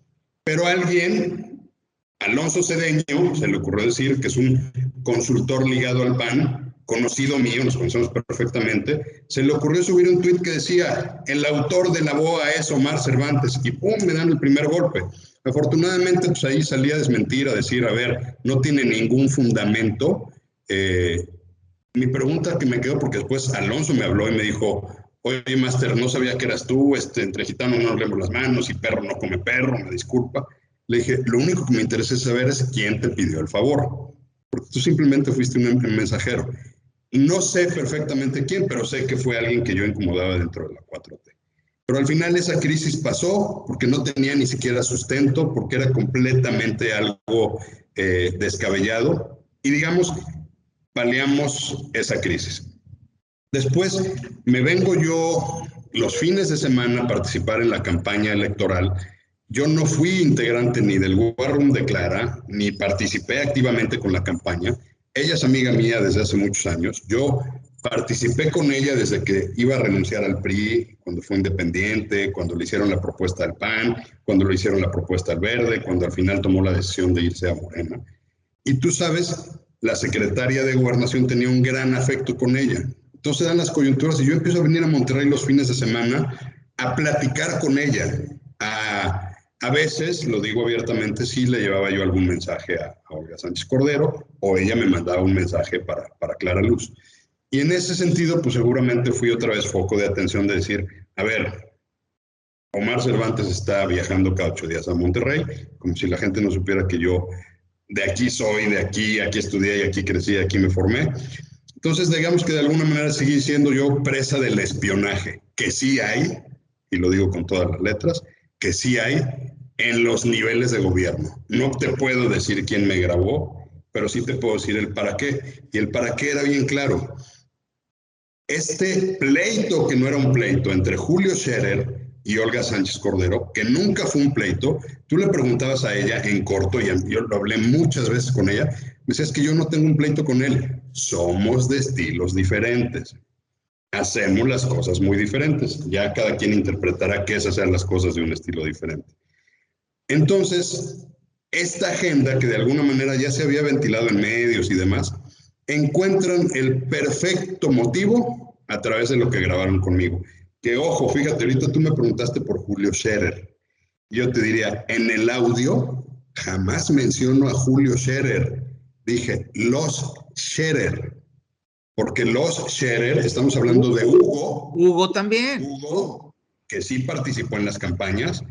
Pero alguien, Alonso Cedeño, se le ocurrió decir, que es un consultor ligado al PAN, conocido mío, nos conocemos perfectamente, se le ocurrió subir un tuit que decía, el autor de la BOA es Omar Cervantes, y ¡pum!, me dan el primer golpe. Afortunadamente, pues ahí salí a desmentir, a decir, a ver, no tiene ningún fundamento. Mi pregunta que me quedó, porque después Alonso me habló y me dijo, oye, Máster, no sabía que eras tú, entre gitanos no nos leemos las manos y perro no come perro, me disculpa. Le dije, lo único que me interesa saber es quién te pidió el favor, porque tú simplemente fuiste un mensajero. No sé perfectamente quién, pero sé que fue alguien que yo incomodaba dentro de la 4T. Pero al final esa crisis pasó porque no tenía ni siquiera sustento, porque era completamente algo descabellado. Y digamos, paliamos esa crisis. Después me vengo yo los fines de semana a participar en la campaña electoral. Yo no fui integrante ni del War Room de Clara, ni participé activamente con la campaña. Ella es amiga mía desde hace muchos años. Yo Participé con ella desde que iba a renunciar al PRI, cuando fue independiente, cuando le hicieron la propuesta al PAN, cuando le hicieron la propuesta al Verde, cuando al final tomó la decisión de irse a Morena. Y tú sabes, la secretaria de Gobernación tenía un gran afecto con ella. Entonces dan las coyunturas y yo empiezo a venir a Monterrey los fines de semana a platicar con ella. A veces, lo digo abiertamente, sí le llevaba yo algún mensaje a Olga Sánchez Cordero o ella me mandaba un mensaje para Clara Luz. Y en ese sentido, pues seguramente fui otra vez foco de atención de decir, a ver, Omar Cervantes está viajando cada 8 días a Monterrey, como si la gente no supiera que yo de aquí soy, de aquí estudié y aquí crecí, aquí me formé. Entonces, digamos que de alguna manera seguí siendo yo presa del espionaje, que sí hay, y lo digo con todas las letras, que sí hay en los niveles de gobierno. No te puedo decir quién me grabó, pero sí te puedo decir el para qué. Y el para qué era bien claro. Este pleito, que no era un pleito, entre Julio Scherer y Olga Sánchez Cordero, que nunca fue un pleito, tú le preguntabas a ella en corto, y yo lo hablé muchas veces con ella, me decía, es que yo no tengo un pleito con él, somos de estilos diferentes, hacemos las cosas muy diferentes, ya cada quien interpretará qué es hacer las cosas de un estilo diferente. Entonces, esta agenda que de alguna manera ya se había ventilado en medios y demás, encuentran el perfecto motivo a través de lo que grabaron conmigo. Que ojo, fíjate, ahorita tú me preguntaste por Julio Scherer. Yo te diría, en el audio jamás menciono a Julio Scherer. Dije, los Scherer. Porque los Scherer, estamos hablando de Hugo. Hugo también. Hugo, que sí participó en las campañas,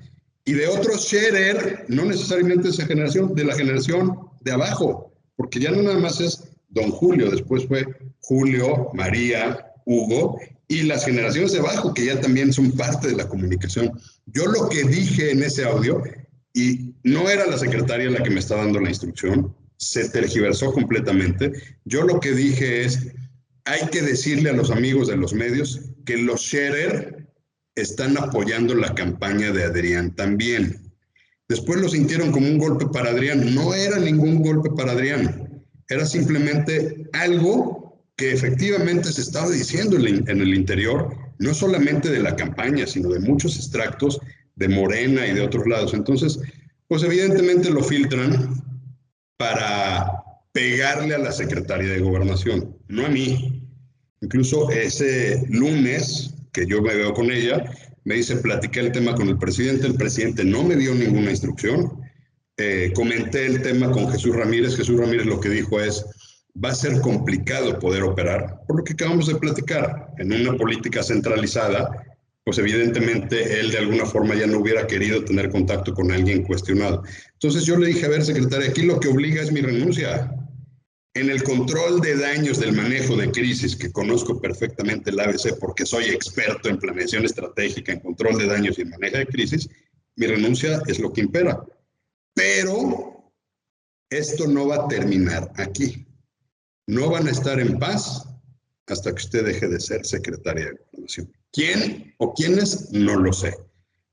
y de otros Scherer, no necesariamente de esa generación, de la generación de abajo, porque ya no nada más es don Julio, después fue Julio, María, Hugo, y las generaciones de abajo, que ya también son parte de la comunicación. Yo lo que dije en ese audio, y no era la secretaria la que me está dando la instrucción, se tergiversó completamente, yo lo que dije es, hay que decirle a los amigos de los medios que los Scherer están apoyando la campaña de Adrián también. Después lo sintieron como un golpe para Adrián. No era ningún golpe para Adrián. Era simplemente algo que efectivamente se estaba diciendo en el interior, no solamente de la campaña, sino de muchos extractos de Morena y de otros lados. Entonces, pues evidentemente lo filtran para pegarle a la secretaria de Gobernación, no a mí. Incluso ese lunes que yo me veo con ella, me dice, platiqué el tema con el presidente no me dio ninguna instrucción, comenté el tema con Jesús Ramírez lo que dijo es, va a ser complicado poder operar, por lo que acabamos de platicar, en una política centralizada, pues evidentemente él de alguna forma ya no hubiera querido tener contacto con alguien cuestionado. Entonces yo le dije, a ver, secretaria, aquí lo que obliga es mi renuncia. En el control de daños del manejo de crisis, que conozco perfectamente el ABC porque soy experto en planeación estratégica, en control de daños y en manejo de crisis, mi renuncia es lo que impera. Pero esto no va a terminar aquí. No van a estar en paz hasta que usted deje de ser secretaria de Gobernación. ¿Quién o quiénes? No lo sé.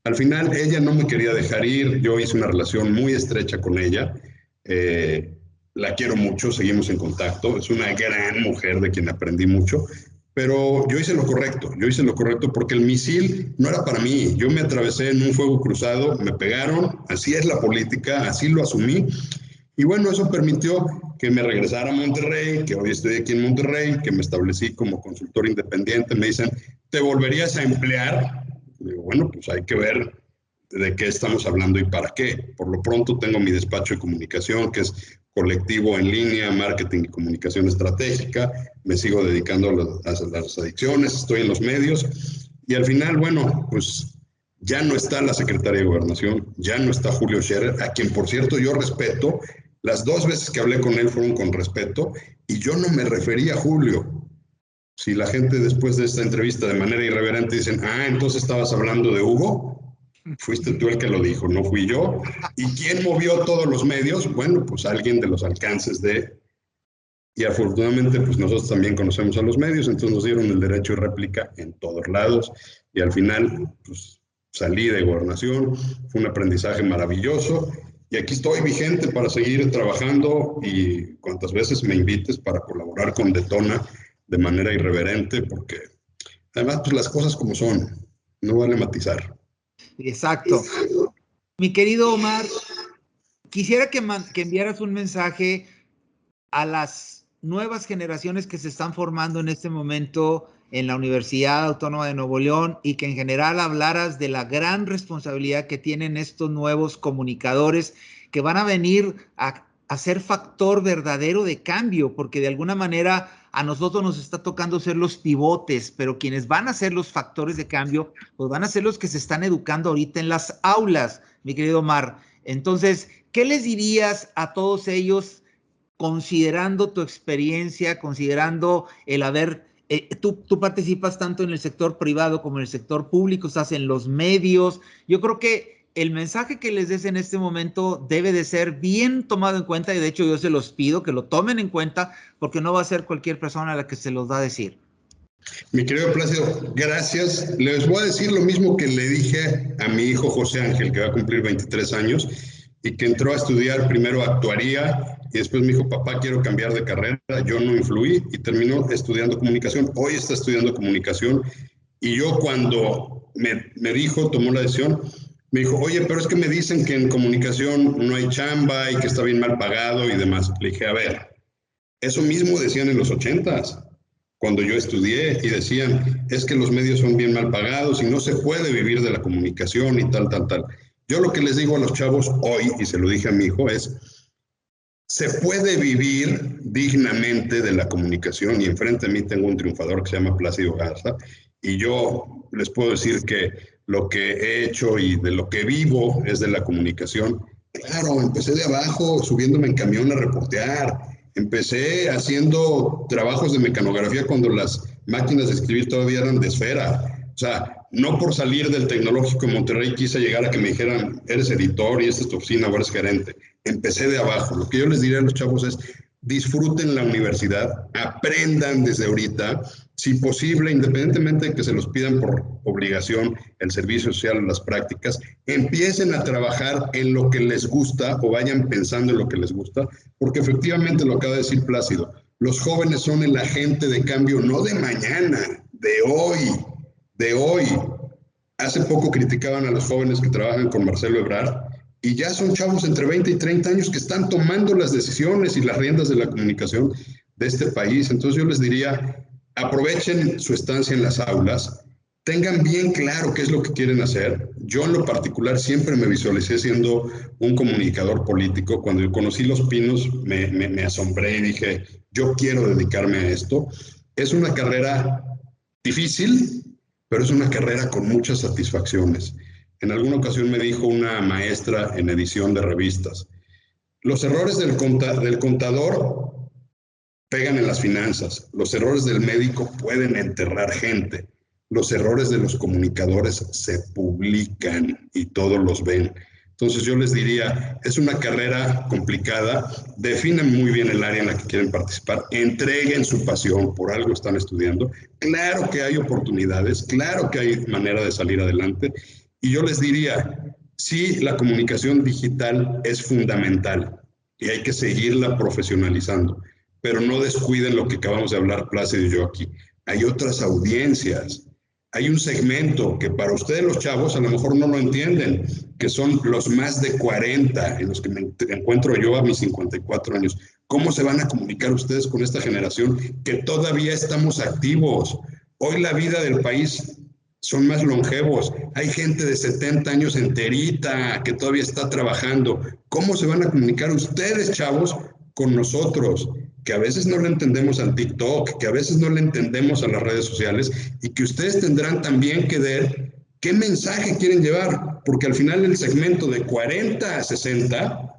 Al final ella no me quería dejar ir, yo hice una relación muy estrecha con ella, la quiero mucho, seguimos en contacto, es una gran mujer de quien aprendí mucho, pero yo hice lo correcto porque el misil no era para mí, yo me atravesé en un fuego cruzado, me pegaron, así es la política, así lo asumí, y bueno, eso permitió que me regresara a Monterrey, que hoy estoy aquí en Monterrey, que me establecí como consultor independiente, me dicen, ¿te volverías a emplear? Digo, bueno, pues hay que ver de qué estamos hablando y para qué. Por lo pronto tengo mi despacho de comunicación, que es colectivo en línea, marketing y comunicación estratégica, me sigo dedicando a las adicciones, estoy en los medios, y al final, bueno, pues ya no está la secretaria de Gobernación, ya no está Julio Scherer, a quien por cierto yo respeto, las 2 veces que hablé con él fueron con respeto, y yo no me refería a Julio. Si la gente después de esta entrevista de manera irreverente dicen, entonces estabas hablando de Hugo, fuiste tú el que lo dijo, no fui yo. ¿Y quién movió todos los medios? Bueno, pues alguien de los alcances de... Y afortunadamente, pues nosotros también conocemos a los medios, entonces nos dieron el derecho de réplica en todos lados, y al final, pues salí de Gobernación, fue un aprendizaje maravilloso, y aquí estoy vigente para seguir trabajando, y cuantas veces me invites para colaborar con Detona, de manera irreverente, porque además pues las cosas como son, no vale matizar. Exacto. Mi querido Omar, quisiera que enviaras un mensaje a las nuevas generaciones que se están formando en este momento en la Universidad Autónoma de Nuevo León y que en general hablaras de la gran responsabilidad que tienen estos nuevos comunicadores que van a venir a ser factor verdadero de cambio, porque de alguna manera a nosotros nos está tocando ser los pivotes, pero quienes van a ser los factores de cambio, pues van a ser los que se están educando ahorita en las aulas, mi querido Omar. Entonces, ¿qué les dirías a todos ellos considerando tu experiencia, considerando el haber, tú participas tanto en el sector privado como en el sector público, estás en los medios? Yo creo que el mensaje que les des en este momento debe de ser bien tomado en cuenta y de hecho yo se los pido que lo tomen en cuenta porque no va a ser cualquier persona a la que se los va a decir. Mi querido Plácido, gracias. Les voy a decir lo mismo que le dije a mi hijo José Ángel, que va a cumplir 23 años y que entró a estudiar primero actuaría y después me dijo, papá, quiero cambiar de carrera. Yo no influí y terminó estudiando comunicación. Hoy está estudiando comunicación y yo cuando me dijo, tomó la decisión, me dijo, oye, pero es que me dicen que en comunicación no hay chamba y que está bien mal pagado y demás. Le dije, a ver, eso mismo decían en los 80s, cuando yo estudié, y decían, es que los medios son bien mal pagados y no se puede vivir de la comunicación y tal, tal, tal. Yo lo que les digo a los chavos hoy, y se lo dije a mi hijo, es, se puede vivir dignamente de la comunicación, y enfrente a mí tengo un triunfador que se llama Plácido Garza, y yo les puedo decir que lo que he hecho y de lo que vivo es de la comunicación. Claro, empecé de abajo, subiéndome en camión a reportear, empecé haciendo trabajos de mecanografía cuando las máquinas de escribir todavía eran de esfera. O sea, no por salir del tecnológico en Monterrey quise llegar a que me dijeran, eres editor y esta es tu oficina o eres gerente. Empecé de abajo. Lo que yo les diría a los chavos es, disfruten la universidad, aprendan desde ahorita, si posible, independientemente de que se los pidan por obligación, el servicio social, las prácticas, empiecen a trabajar en lo que les gusta o vayan pensando en lo que les gusta, porque efectivamente lo acaba de decir Plácido, los jóvenes son el agente de cambio no de mañana, de hoy, de hoy. Hace poco criticaban a los jóvenes que trabajan con Marcelo Ebrard y ya son chavos entre 20 y 30 años que están tomando las decisiones y las riendas de la comunicación de este país. Entonces yo les diría, aprovechen su estancia en las aulas, tengan bien claro qué es lo que quieren hacer. Yo en lo particular siempre me visualicé siendo un comunicador político. Cuando yo conocí Los Pinos me asombré y dije, yo quiero dedicarme a esto. Es una carrera difícil, pero es una carrera con muchas satisfacciones. En alguna ocasión me dijo una maestra en edición de revistas, los errores del contador pegan en las finanzas, los errores del médico pueden enterrar gente, los errores de los comunicadores se publican y todos los ven. Entonces yo les diría, es una carrera complicada, definan muy bien el área en la que quieren participar, entreguen su pasión, por algo están estudiando. Claro que hay oportunidades, claro que hay manera de salir adelante. Y yo les diría, sí, la comunicación digital es fundamental y hay que seguirla profesionalizando, pero no descuiden lo que acabamos de hablar Plácido y yo aquí. Hay otras audiencias. Hay un segmento que para ustedes los chavos a lo mejor no lo entienden, que son los más de 40, en los que me encuentro yo a mis 54 años. ¿Cómo se van a comunicar ustedes con esta generación que todavía estamos activos? Hoy la vida del país son más longevos. Hay gente de 70 años enterita que todavía está trabajando. ¿Cómo se van a comunicar ustedes, chavos, con nosotros? Que a veces no le entendemos al TikTok, que a veces no le entendemos a las redes sociales y que ustedes tendrán también que ver qué mensaje quieren llevar, porque al final el segmento de 40 a 60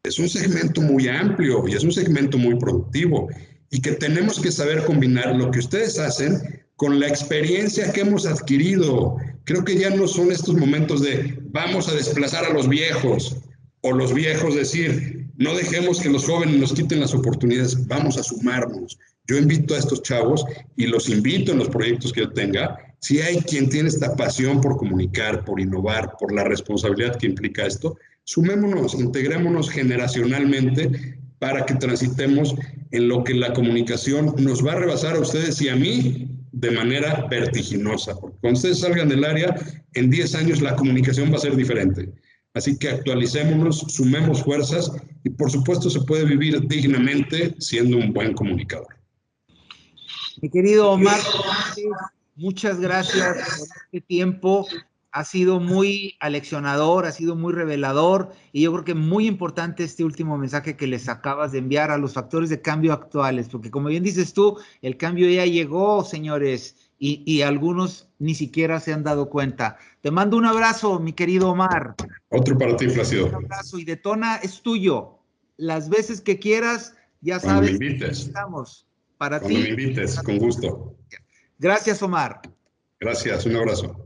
es un segmento muy amplio y es un segmento muy productivo y que tenemos que saber combinar lo que ustedes hacen con la experiencia que hemos adquirido. Creo que ya no son estos momentos de vamos a desplazar a los viejos o los viejos decir no dejemos que los jóvenes nos quiten las oportunidades, vamos a sumarnos. Yo invito a estos chavos y los invito en los proyectos que yo tenga. Si hay quien tiene esta pasión por comunicar, por innovar, por la responsabilidad que implica esto, sumémonos, integrémonos generacionalmente para que transitemos en lo que la comunicación nos va a rebasar a ustedes y a mí de manera vertiginosa. Porque cuando ustedes salgan del área, en 10 años la comunicación va a ser diferente. Así que actualicémonos, sumemos fuerzas y por supuesto se puede vivir dignamente siendo un buen comunicador. Mi querido Omar, muchas gracias por este tiempo. Ha sido muy aleccionador, ha sido muy revelador y yo creo que muy importante este último mensaje que les acabas de enviar a los factores de cambio actuales, porque como bien dices tú, el cambio ya llegó, señores, y algunos ni siquiera se han dado cuenta. Te mando un abrazo, mi querido Omar. Otro para ti, Plácido. Un abrazo y Detona es tuyo. Las veces que quieras, ya Cuando sabes, me invites. estamos para Cuando ti. me invites, con gusto. Gracias, Omar. Gracias, un abrazo.